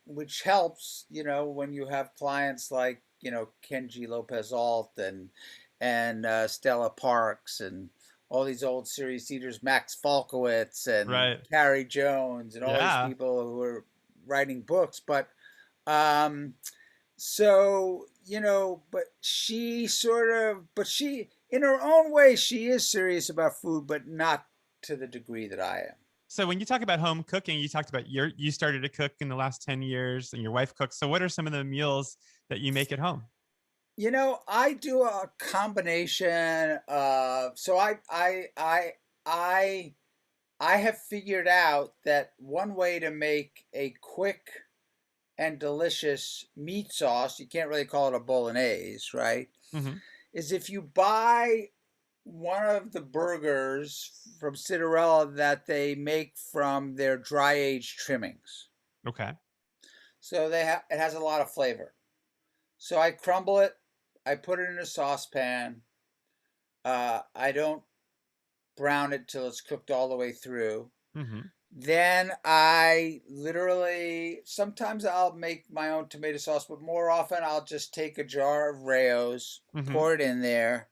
S2: which helps, when you have clients like, Kenji Lopez Alt and Stella Parks and all these old serious eaters, Max Falkowitz and
S1: Right.
S2: Carrie Jones and all these
S1: Yeah.
S2: people who are writing books. But um, so, but she, in her own way, she is serious about food, but not to the degree that I am.
S1: So when you talk about home cooking, you talked about you started to cook in the last 10 years and your wife cooks. So what are some of the meals that you make at home?
S2: I do a combination of, so I I have figured out that one way to make a quick and delicious meat sauce, you can't really call it a bolognese, right?
S1: Hmm.
S2: Is if you buy one of the burgers from Cinderella that they make from their dry aged trimmings.
S1: Okay.
S2: So it has a lot of flavor. So I crumble it, I put it in a saucepan. I don't brown it till it's cooked all the way through.
S1: Hmm.
S2: Then I literally, sometimes I'll make my own tomato sauce, but more often I'll just take a jar of Rao's,
S1: Hmm.
S2: pour it in there,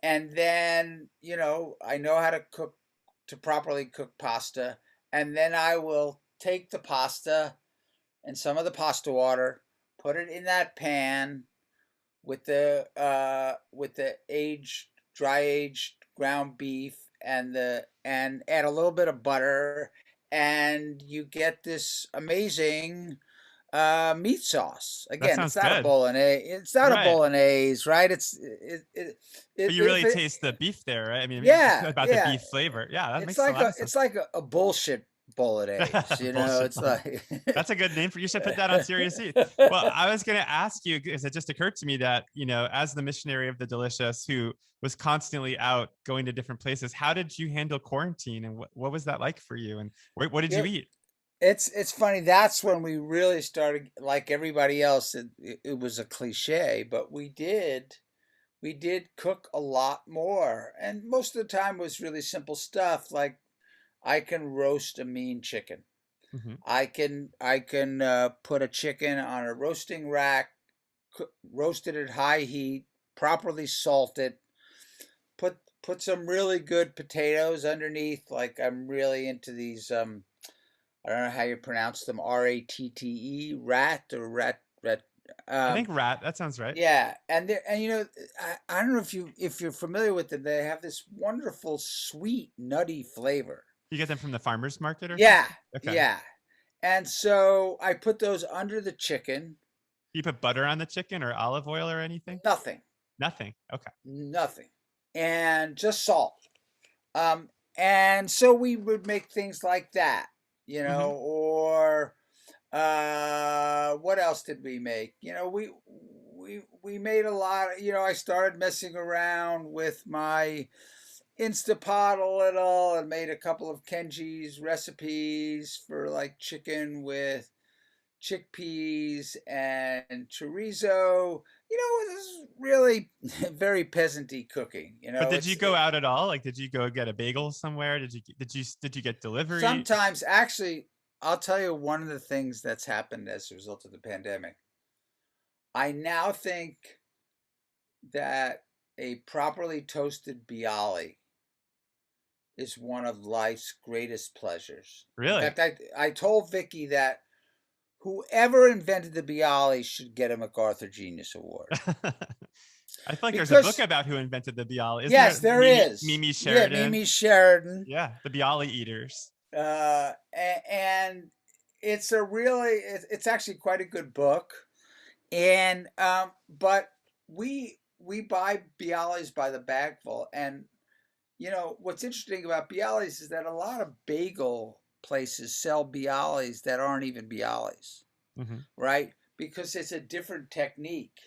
S2: and then, I know how to properly cook pasta, and then I will take the pasta and some of the pasta water, put it in that pan with the dry aged ground beef and add a little bit of butter, and you get this amazing meat sauce.
S1: That
S2: Again,
S1: sounds good.
S2: It's not a
S1: Right.
S2: bolognese, right?
S1: But you
S2: If
S1: really
S2: it,
S1: taste the beef there, right? I mean, it's
S2: yeah,
S1: about the
S2: yeah.
S1: beef flavor. Yeah, that
S2: It's
S1: makes a
S2: like
S1: lot of sense.
S2: a bullshit bolognese.
S1: Bullshit.
S2: It's like
S1: That's a good name for you. Should put that on Serious Eats. Well, I was going to ask you because it just occurred to me that, as the missionary of the delicious who was constantly out going to different places, how did you handle quarantine and what was that like for you? And what did you
S2: it,
S1: eat?
S2: it's funny. That's when we really started, like everybody else. It was a cliche, but we did cook a lot more, and most of the time was really simple stuff. Like I can roast a mean chicken.
S1: Hmm.
S2: I can put a chicken on a roasting rack, roast it at high heat, properly salt it, put some really good potatoes underneath. Like I'm really into these I don't know how you pronounce them, RATTE, rat or rat.
S1: I think
S2: Um,
S1: rat. That sounds right.
S2: yeah, and I don't know if you're familiar with them. They have this wonderful sweet nutty flavor.
S1: You get them from the farmer's market or
S2: Yeah,
S1: something? Okay.
S2: yeah. And so I put those under the chicken.
S1: You put butter on the chicken or olive oil or anything?
S2: Nothing,
S1: Nothing. Okay.
S2: nothing, and just salt. Um, and so we would make things like that,
S1: Hmm.
S2: or what else did we make? We made a lot. I started messing around with my Instapot a little and made a couple of Kenji's recipes for like chicken with chickpeas and chorizo. This is really very peasanty cooking.
S1: But did you
S2: It's
S1: go out at all? Like, did you go get a bagel somewhere? Did you get delivery?
S2: sometimes actually. I'll tell you one of the things that's happened as a result of the pandemic. I now think that a properly toasted bialy is one of life's greatest pleasures. In
S1: Really?
S2: fact, I told Vicky that whoever invented the bialy should get a MacArthur Genius Award.
S1: I feel like there's a book
S2: Because,
S1: about who invented the Bialy. Isn't
S2: yes,
S1: there
S2: there
S1: Mimi,
S2: is.
S1: Mimi
S2: Yeah,
S1: Sheridan?
S2: Mimi Sheridan.
S1: Yeah, the Bialy eaters.
S2: And it's actually quite a good book. And but we buy bialys by the bagful, and what's interesting about bialys is that a lot of bagel places sell bialys that aren't even bialys,
S1: Hmm.
S2: right? Because it's a different technique,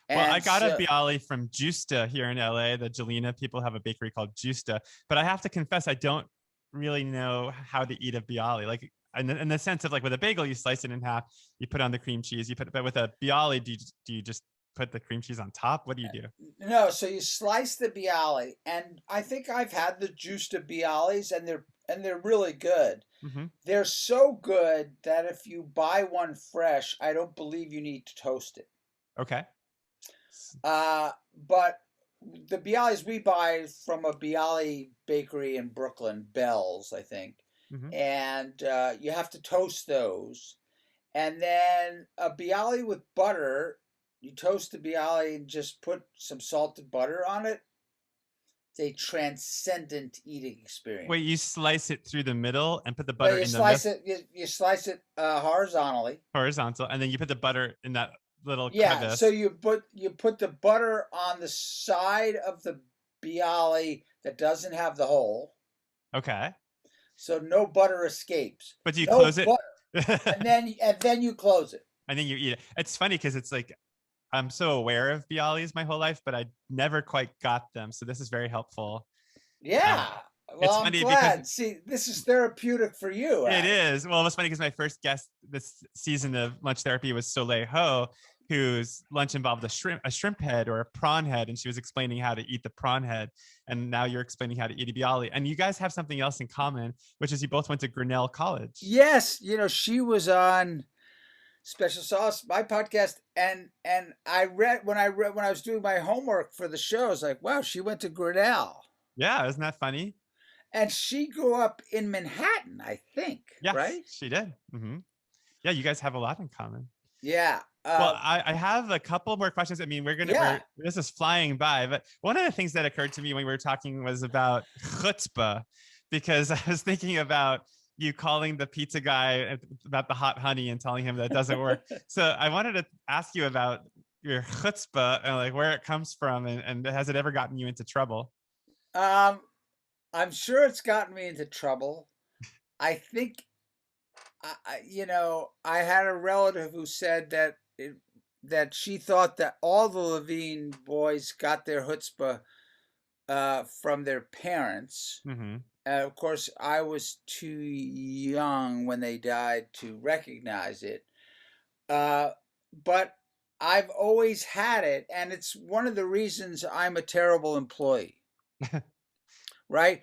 S1: Well, I
S2: and
S1: got a
S2: so
S1: Bialy from Justa here in LA. The Jelena people have a bakery called Justa, but I have to confess, I don't really know how to eat a Bialy. Like in the sense of like with a bagel, you slice it in half, you put on the cream cheese, but with a Bialy, do you just put the cream cheese on top? What do you do?
S2: no, so you slice the bialy, and I think I've had the Justa bialys, and they're really good.
S1: Hmm.
S2: They're so good that if you buy one fresh, I don't believe you need to toast it.
S1: Okay.
S2: But the bialys we buy from a bialy bakery in Brooklyn, Bell's, I think,
S1: Hmm.
S2: and you have to toast those. And then a bialy with butter, you toast the bialy and just put some salted butter on it. It's a transcendent eating
S1: Wait,
S2: experience.
S1: you slice it through the middle and put the
S2: Well,
S1: butter in the middle
S2: you slice it horizontally.
S1: horizontal, and then you put the butter in that little
S2: Yeah, so
S1: crevice.
S2: you put the butter on the side of the bialy that doesn't have the hole,
S1: Okay.
S2: so no butter escapes.
S1: But do you
S2: No
S1: close it?
S2: butter, and then you close it.
S1: I think you eat it. It's funny because it's like I'm so aware of bialys my whole life, but I never quite got them. So this is very helpful. Um,
S2: Yeah. Well,
S1: it's
S2: I'm
S1: funny because
S2: glad. See, this is therapeutic for you,
S1: it
S2: Adam.
S1: is. Well, it's funny because my first guest this season of Lunch Therapy was Soleil Ho, whose lunch involved a shrimp head or a prawn head, and she was explaining how to eat the prawn head. And now you're explaining how to eat a bialy. And you guys have something else in common, which is you both went to Grinnell College.
S2: Yes, she was on Special Sauce, my podcast, and I read when I was doing my homework for the show, I was like, wow, she went to Grinnell.
S1: Yeah, isn't that funny?
S2: And she grew up in Manhattan, I think,
S1: Yes,
S2: right?
S1: she did. Yeah, you guys have a lot in common.
S2: Yeah.
S1: Well, I have a couple more questions. I mean,
S2: Yeah.
S1: this is flying by, but one of the things that occurred to me when we were talking was about chutzpah, because I was thinking about you calling the pizza guy about the hot honey and telling him that it doesn't work. So I wanted to ask you about your chutzpah and like where it comes from, and has it ever gotten you into trouble?
S2: Um, I'm sure it's gotten me into trouble. I think, I had a relative who said that she thought that all the Levine boys got their chutzpah from their parents.
S1: Mm-hmm.
S2: Of course, I was too young when they died to recognize it. Uh, but I've always had it, and it's one of the reasons I'm a terrible employee, right?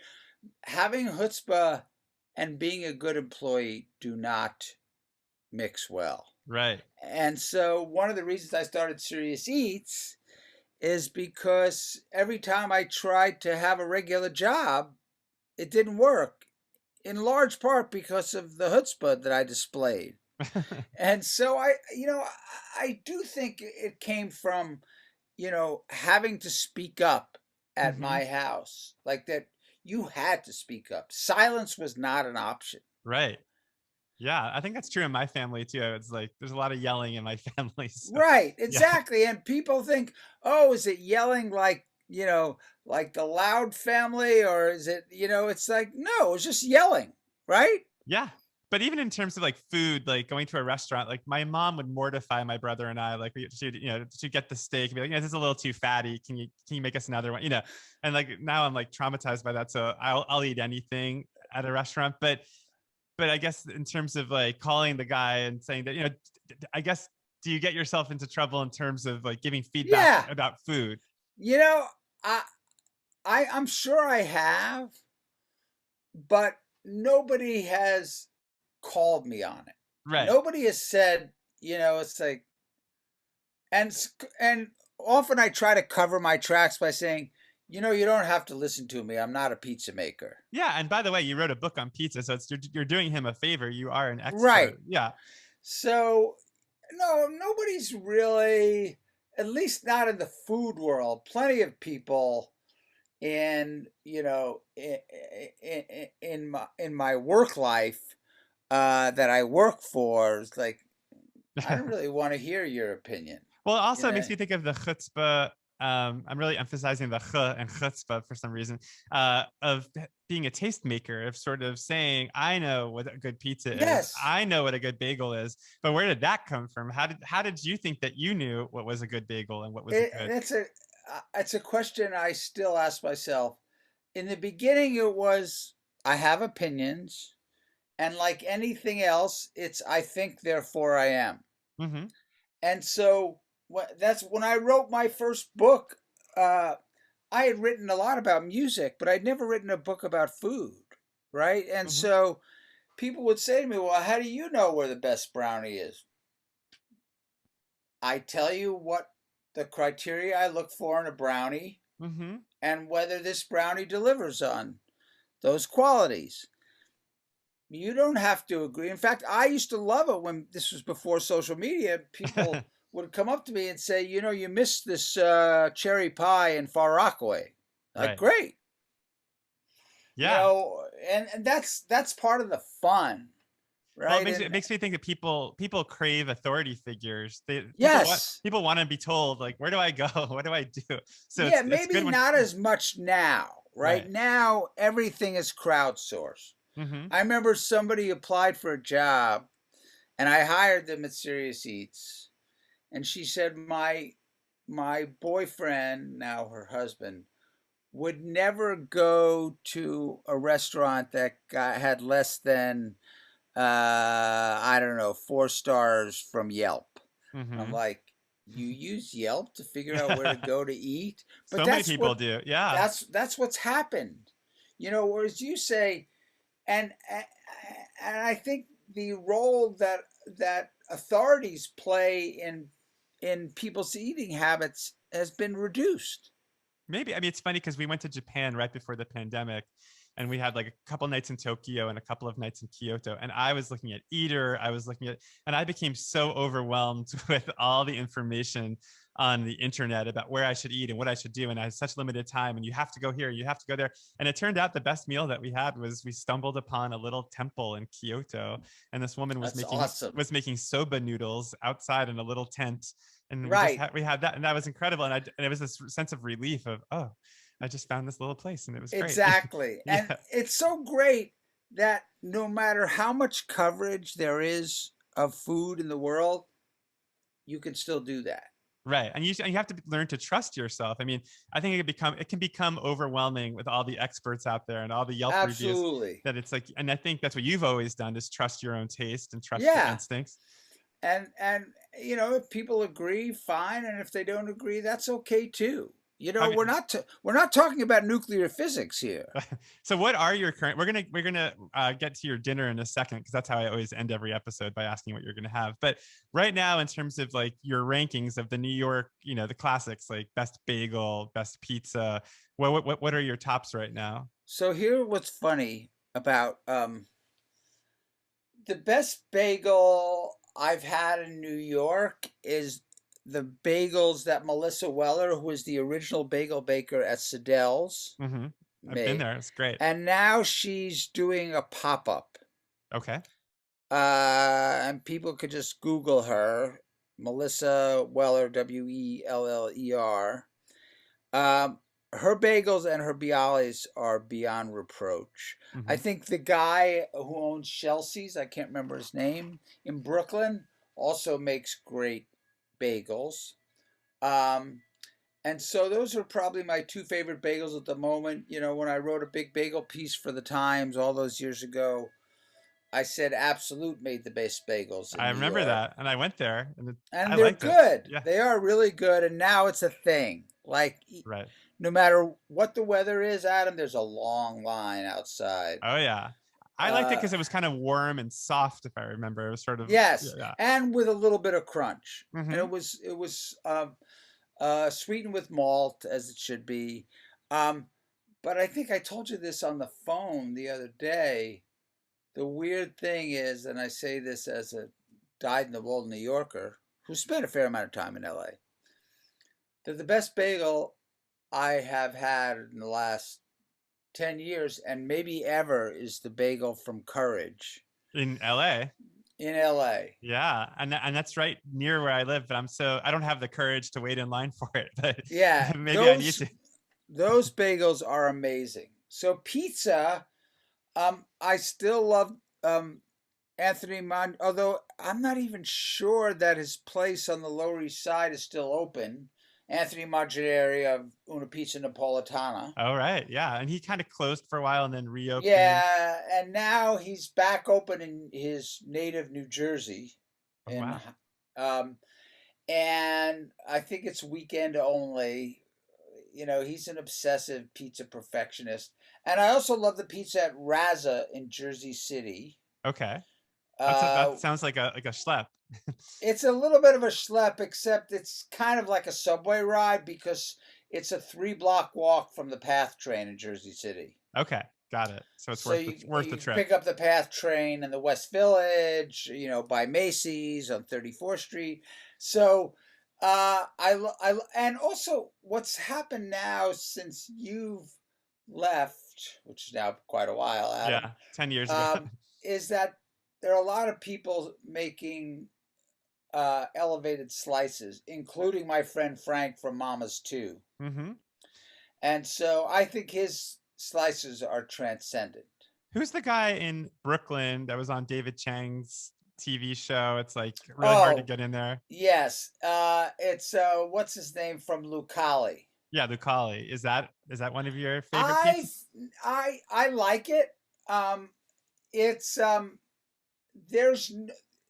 S2: Having chutzpah and being a good employee do not mix well.
S1: Right.
S2: And so one of the reasons I started Serious Eats is because every time I tried to have a regular job, it didn't work, in large part because of the chutzpah that I displayed. And so I do think it came from, having to speak up at
S1: Mm-hmm.
S2: my house, like that. You had to speak up. Silence was not an option.
S1: Right. Yeah, I think that's true in my family too. It's like there's a lot of yelling in my family. So
S2: Right,
S1: yeah,
S2: exactly. And people think, oh, is it yelling like the Loud family, or is it, it's like, no, it's just yelling, right?
S1: yeah. But even in terms of like food, like going to a restaurant, like my mom would mortify my brother and I. Like she'd get the steak and be like, "Yeah, this is a little too fatty. Can you make us another one?" And like now I'm like traumatized by that. So I'll eat anything at a restaurant. But I guess in terms of like calling the guy and saying that, I guess, do you get yourself into trouble in terms of like giving feedback
S2: Yeah.
S1: about food?
S2: You know, I I'm sure I have, but nobody has called me on it.
S1: Right.
S2: Nobody has said, it's like, and often I try to cover my tracks by saying, you don't have to listen to me. I'm not a pizza maker.
S1: Yeah. And by the way, you wrote a book on pizza, so you're doing him a favor. You are an expert.
S2: Right.
S1: Yeah.
S2: So, no, nobody's really, at least not in the food world. Plenty of people in, in my work life that I work for is like, I don't really want to hear your opinion.
S1: Well, it
S2: You
S1: also
S2: know?
S1: makes me think of the chutzpah. I'm really emphasizing the ch and chutzpah for some reason, of being a tastemaker, of sort of saying, I know what a good pizza is.
S2: Yes.
S1: I know what a good bagel is. But where did that come from? How did you think that you knew what was a good bagel and what was a
S2: It,
S1: good?
S2: it's a question I still ask myself. In the beginning, it was, I have opinions, and like anything else, it's I think, therefore I am.
S1: Mm-hmm.
S2: And so that's when I wrote my first book. Uh, I had written a lot about music, but I'd never written a book about food, right? And
S1: Mm-hmm.
S2: so people would say to me, "Well, how do you know where the best brownie is?" I tell you what the criteria I look for in a brownie
S1: Mm-hmm.
S2: and whether this brownie delivers on those qualities. You don't have to agree. In fact, I used to love it when this was before social media. People would come up to me and say, you missed this cherry pie in Far Rockaway. Like,
S1: Right.
S2: great.
S1: Yeah.
S2: And that's part of the fun.
S1: Well,
S2: right?
S1: it
S2: And
S1: makes me think that people crave authority figures.
S2: yes,
S1: people want to be told, like, where do I go? What do I do? So
S2: yeah,
S1: it's
S2: maybe
S1: good when
S2: not as much now, right?
S1: right.
S2: Now everything is crowdsourced.
S1: Mm-hmm.
S2: I remember somebody applied for a job and I hired them at Serious Eats, and she said my boyfriend, now her husband, would never go to a restaurant that had less than I don't know, 4 stars from Yelp. I'm
S1: Mm-hmm.
S2: like, you use Yelp to figure out where to go to eat? But
S1: So many people do. Yeah.
S2: that's what's happened. Whereas you say, and I think the role that authorities play in people's eating habits has been reduced.
S1: Maybe. I mean, it's funny because we went to Japan right before the pandemic, and we had like a couple nights in Tokyo and a couple of nights in Kyoto. And I was looking at Eater, and I became so overwhelmed with all the information on the internet about where I should eat and what I should do. And I had such limited time, and you have to go here, you have to go there. And it turned out the best meal that we had was we stumbled upon a little temple in Kyoto, and this woman
S2: That's awesome.
S1: was making soba noodles outside in a little tent, and
S2: Right.
S1: we had that, and that was incredible. And it was this sense of relief of, oh, I just found this little place and it was great.
S2: Exactly. And
S1: Yeah,
S2: it's so great that no matter how much coverage there is of food in the world, you can still do that.
S1: right. And you have to learn to trust yourself. I mean, I think it can become overwhelming with all the experts out there and all the Yelp reviews,
S2: Absolutely.
S1: that it's like, and I think that's what you've always done, is trust your own taste and trust your
S2: Yeah.
S1: instincts.
S2: And if people agree, fine, and if they don't agree, that's okay too.
S1: I
S2: We're
S1: mean,
S2: not talking about nuclear physics here.
S1: so what are your current, we're gonna get to your dinner in a second, because that's how I always end every episode, by asking what you're gonna have. But right now, in terms of like your rankings of the New York, the classics, like best bagel, best pizza, what are your tops right now?
S2: So here what's funny about the best bagel I've had in New York is the bagels that Melissa Weller, who was the original bagel baker at Siddell's,
S1: Mm-hmm. I've been
S2: made.
S1: there. It's great.
S2: And now she's doing a pop-up.
S1: Okay.
S2: And people could just Google her, Melissa Weller, Weller. Her bagels and her bialys are beyond reproach. I
S1: Mm-hmm.
S2: think the guy who owns Chelsea's, I can't remember his name, in Brooklyn, also makes great bagels. Um, and so those are probably my two favorite bagels at the moment. When I wrote a big bagel piece for the Times all those years ago, I said Absolute made the best bagels in
S1: I
S2: New
S1: remember
S2: York.
S1: that, and I went there, and I
S2: And they're
S1: liked it.
S2: good.
S1: Yeah.
S2: They are really good. And now it's a thing. Like,
S1: Right.
S2: no matter what the weather is, Adam, there's a long line outside.
S1: Oh yeah. I liked it
S2: Uh,
S1: because it was kind of warm and soft, if I remember. It was sort of,
S2: yes,
S1: yeah.
S2: and with a little bit of crunch. And
S1: Mm-hmm.
S2: it was sweetened with malt, as it should be. Um, but I think I told you this on the phone the other day. The weird thing is, and I say this as a dyed-in-the-wool New Yorker who spent a fair amount of time in LA, that the best bagel I have had in the last 10 years and maybe ever is the bagel from Courage
S1: In LA.
S2: in LA.
S1: Yeah, and that's right near where I live, but I don't have the courage to wait in line for it, but
S2: Yeah,
S1: maybe I need
S2: those
S1: to.
S2: those bagels are amazing. So pizza, I still love Anthony although I'm not even sure that his place on the Lower East Side is still open. Anthony Mangieri of Una Pizza Napolitana.
S1: All right, yeah, and he kind of closed for a while and then reopened.
S2: Yeah, and now he's back open in his native New Jersey,
S1: Oh,
S2: and
S1: wow.
S2: um, and I think it's weekend only. He's an obsessive pizza perfectionist, and I also love the pizza at Raza in Jersey City.
S1: Okay,
S2: Uh,
S1: that sounds like a schlep.
S2: it's a little bit of a schlep, except it's kind of like a subway ride because it's a 3-block walk from the PATH train in Jersey City.
S1: Okay, got it. So it's
S2: So
S1: worth the
S2: you
S1: trip.
S2: pick up the PATH train in the West Village, by Macy's on 34th Street. So and also what's happened now since you've left, which is now quite a while, Adam,
S1: Yeah, 10 years ago.
S2: is that there are a lot of people making elevated slices, including my friend Frank from Mama's Too.
S1: Mm-hmm.
S2: And so I think his slices are transcendent.
S1: Who's the guy in Brooklyn that was on David Chang's TV show? It's like really hard to
S2: Oh,
S1: get in there.
S2: yes. It's what's his name from Lucali.
S1: Yeah, Lucali. Is that one of your favorite
S2: I
S1: pizzas?
S2: I like it. Um, it's there's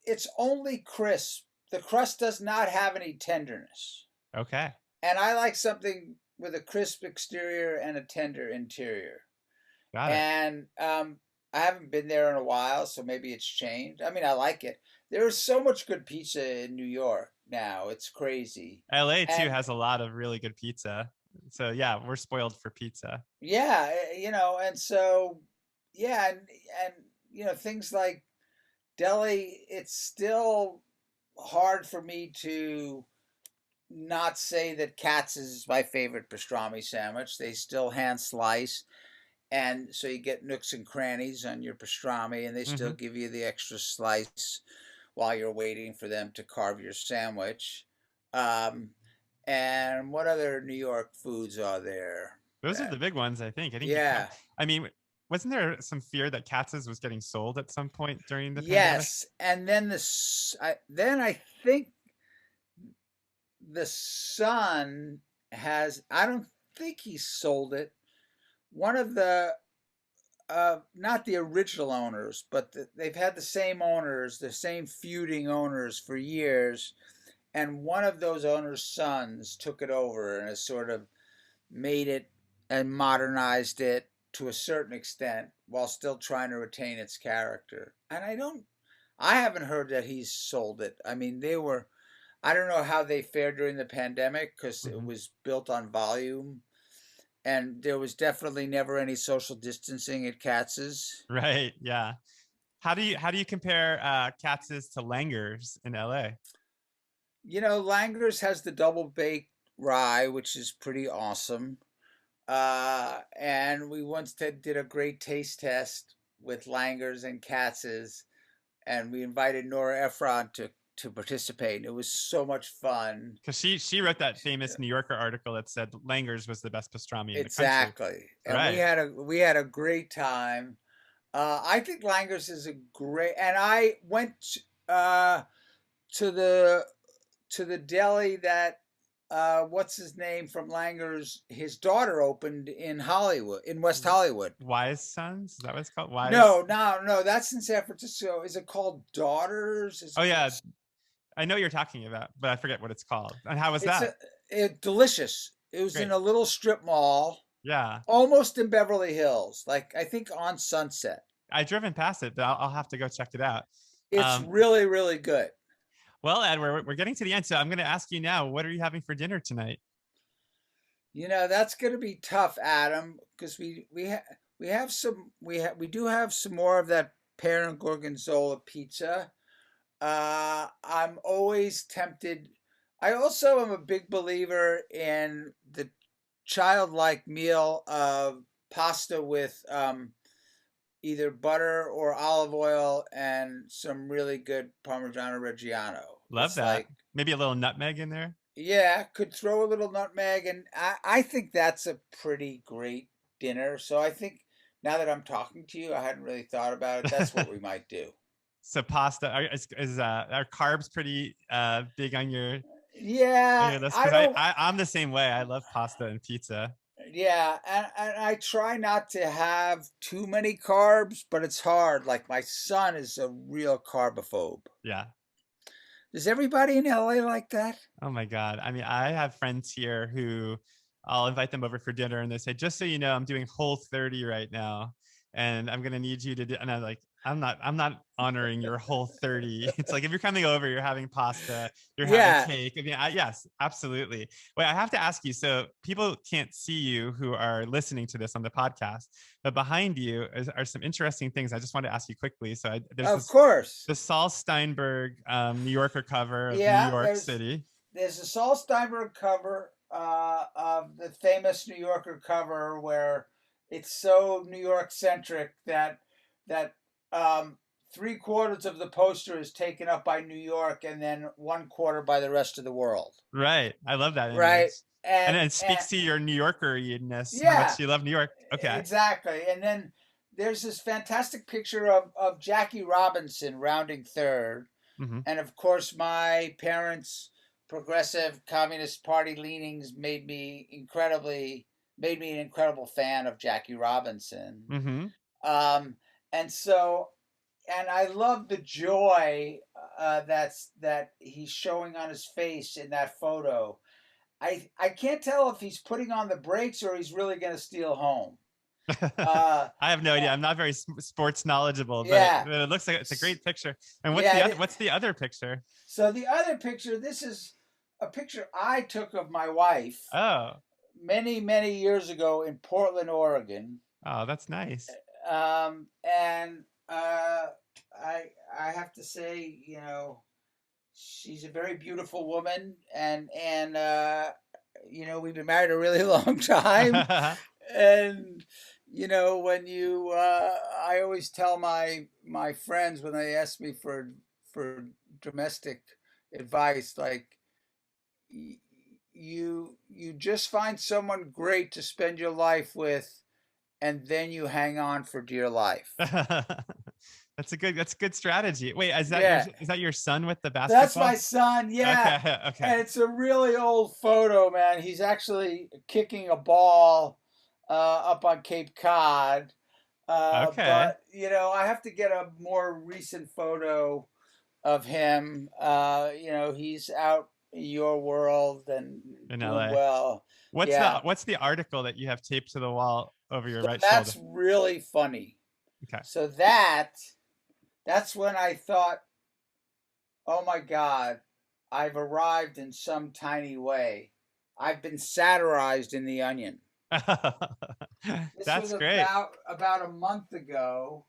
S2: it's only crisp. The crust does not have any tenderness.
S1: Okay,
S2: And I like something with a crisp exterior and a tender interior.
S1: got it.
S2: And I haven't been there in a while, so maybe it's changed. I mean, I like it. There's so much good pizza in New York now. It's crazy.
S1: LA too
S2: And
S1: has a lot of really good pizza. So yeah, we're spoiled for pizza.
S2: yeah, and so yeah, and things like deli, it's still hard for me to not say that Katz is my favorite pastrami sandwich. They still hand slice, and so you get nooks and crannies on your pastrami, and they still
S1: Hmm.
S2: give you the extra slice while you're waiting for them to carve your sandwich. Um, and what other New York foods are there?
S1: Those are
S2: That
S1: the big ones, I think. I think you can't.
S2: Yeah,
S1: I mean, wasn't there some fear that Katz's was getting sold at some point during the pandemic?
S2: yes, and then then I think the son has. I don't think he sold it. One of the not the original owners, but they've had the same owners, the same feuding owners for years. And one of those owners' sons took it over and has sort of made it and modernized it to a certain extent while still trying to retain its character. And I haven't heard that he's sold it. I mean, I don't know how they fared during the pandemic because it
S1: Hmm.
S2: was built on volume and there was definitely never any social distancing at Katz's.
S1: Right. Yeah. How do you compare Katz's to Langer's in LA?
S2: Langer's has the double baked rye, which is pretty awesome. And we once did a great taste test with Langer's and Katz's, and we invited Nora Ephron to participate. It was so much fun.
S1: Because she wrote that famous New Yorker article that said Langer's was the best pastrami in the country.
S2: Exactly, and we
S1: Right.
S2: had a great time. I think Langer's is a great, and I went uh, to the deli that what's his name from Langer's, his daughter opened in Hollywood, in West Hollywood.
S1: Wise Sons? Is that what it's called? Wise.
S2: No, no, no, that's in San Francisco. Is it called Daughters? Is
S1: Oh
S2: it called?
S1: yeah, I know what you're talking about, but I forget what it's called. And how was
S2: It's
S1: that?
S2: delicious. It was in
S1: Great.
S2: a little strip mall,
S1: Yeah.
S2: almost in Beverly Hills, like I think on Sunset.
S1: I've driven past it, but I'll have to go check it out.
S2: It's
S1: Um,
S2: really, really good.
S1: well, Ed, we're getting to the end, so I'm going to ask you now, what are you having for dinner tonight?
S2: That's going to be tough, Adam, because we have some we do have some more of that pear and gorgonzola pizza. I'm always tempted. I also am a big believer in the childlike meal of pasta with either butter or olive oil and some really good Parmigiano Reggiano.
S1: Love
S2: It's
S1: that.
S2: like,
S1: Maybe a little nutmeg in there.
S2: yeah, could throw a little nutmeg, and I think that's a pretty great dinner. So I think now that I'm talking to you, I hadn't really thought about it. That's what we might do.
S1: So pasta are carbs pretty big on
S2: Yeah,
S1: your list?
S2: I
S1: Because
S2: don't.
S1: I'm the same way. I love pasta and pizza.
S2: Yeah, and I try not to have too many carbs, but it's hard. Like my son is a real carbophobe.
S1: Yeah.
S2: Does everybody in LA like that?
S1: Oh my God. I mean, I have friends here who I'll invite them over for dinner and they say, just so you know, I'm doing Whole 30 right now. And I'm gonna need you to do, and I'm like, I'm not honoring your Whole 30. It's like if you're coming over, you're having pasta, you're having
S2: Yeah,
S1: cake. I mean, yes, absolutely. Wait, I have to ask you. So people can't see you who are listening to this on the podcast, but behind you are some interesting things. I just want to ask you quickly. So there's
S2: of
S1: this
S2: course.
S1: the Saul Steinberg New Yorker cover of New
S2: Yeah,
S1: York City.
S2: there's a Saul Steinberg cover of the famous New Yorker cover where it's so New York centric that 3/4 of the poster is taken up by New York, and then 1/4 by the rest of the world.
S1: Right. I love that image.
S2: Right.
S1: And
S2: And
S1: it speaks to your New Yorker-ness, how
S2: yeah,
S1: much you love New York. Okay.
S2: exactly. And then there's this fantastic picture of Jackie Robinson rounding third.
S1: Mm-hmm.
S2: And of course, my parents' progressive Communist Party leanings made me an incredible fan of Jackie Robinson.
S1: Mm-hmm.
S2: Um, and so, and I love the joy that he's showing on his face in that photo. I can't tell if he's putting on the brakes or he's really going to steal home. Uh,
S1: I have no idea. I'm not very sports knowledgeable,
S2: yeah,
S1: but it looks like it's a great picture. And
S2: yeah.
S1: what's the other picture?
S2: So the other picture, this is a picture I took of my wife
S1: Oh,
S2: many years ago in Portland, Oregon.
S1: oh, that's nice.
S2: And I have to say, you know, she's a very beautiful woman, and you know, we've been married a really long time, and you know, when you I always tell my friends when they ask me for domestic advice, like, you just find someone great to spend your life with, and then you hang on for dear life.
S1: That's a good strategy. Wait, is that your son with the basketball?
S2: That's my son, yeah.
S1: Okay, okay.
S2: And it's a really old photo, man. He's actually kicking a ball up on Cape Cod.
S1: Okay.
S2: But, you know, I have to get a more recent photo of him. You know, he's out in your world and
S1: In
S2: doing
S1: LA.
S2: well.
S1: What's the article that you have taped to the wall over your right shoulder?
S2: That's really funny.
S1: Okay.
S2: So that's when I thought, oh my God, I've arrived in some tiny way. I've been satirized in The Onion.
S1: That's great.
S2: About a month ago.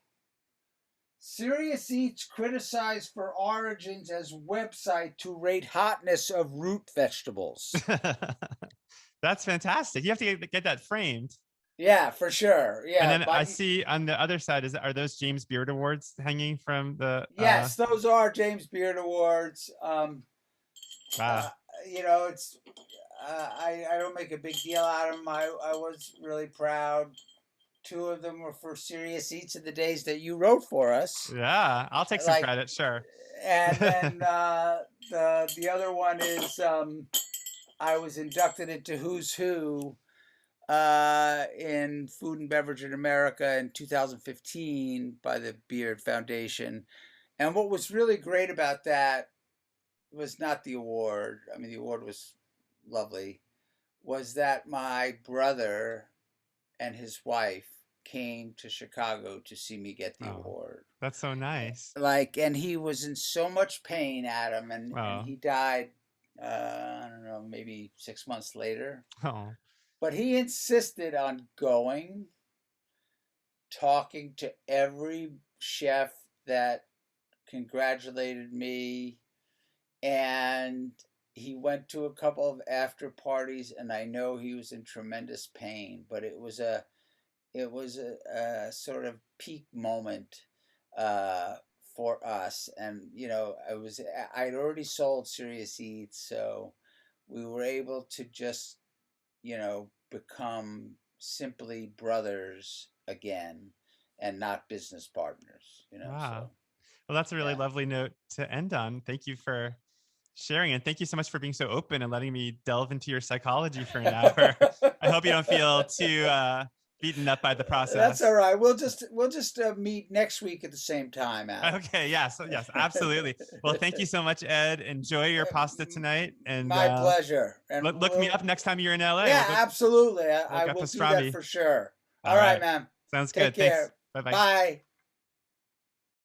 S2: Serious Eats criticized for origins as website to rate hotness of root vegetables.
S1: That's fantastic. You have to get that framed.
S2: Yeah, for sure. Yeah.
S1: And then I see on the other side, are those James Beard Awards hanging from the?
S2: Yes, those are James Beard Awards.
S1: Wow.
S2: You know, it's I don't make a big deal out of them. I was really proud. 2 of them were for Serious Eats in the days that you wrote for us.
S1: Yeah, I'll take some credit, sure.
S2: And then the other one is I was inducted into Who's Who in Food and Beverage in America in 2015 by the Beard Foundation. And what was really great about that was not the award. I mean, the award was lovely. Was that my brother and his wife came to Chicago to see me get the award.
S1: That's so nice.
S2: Like, and he was in so much pain, Adam, and he died, I don't know, maybe 6 months later.
S1: Oh.
S2: But he insisted on going, talking to every chef that congratulated me, and he went to a couple of after parties, and I know he was in tremendous pain, but it was a sort of peak moment for us. And you know, I'd already sold Serious Eats, so we were able to just, you know, become simply brothers again and not business partners, you know.
S1: Wow.
S2: So,
S1: well, that's a really lovely note to end on. Thank you for sharing, and thank you so much for being so open and letting me delve into your psychology for an hour. I hope you don't feel too beaten up by the process.
S2: That's all right. We'll just meet next week at the same time, Adam.
S1: Okay. Yes, absolutely. Well, thank you so much, Ed. Enjoy your pasta tonight. And
S2: my pleasure. And
S1: look me up next time you're in LA.
S2: Yeah, absolutely. I will do that for sure. All right, man.
S1: Sounds good. Thanks. Bye-bye.
S2: Bye.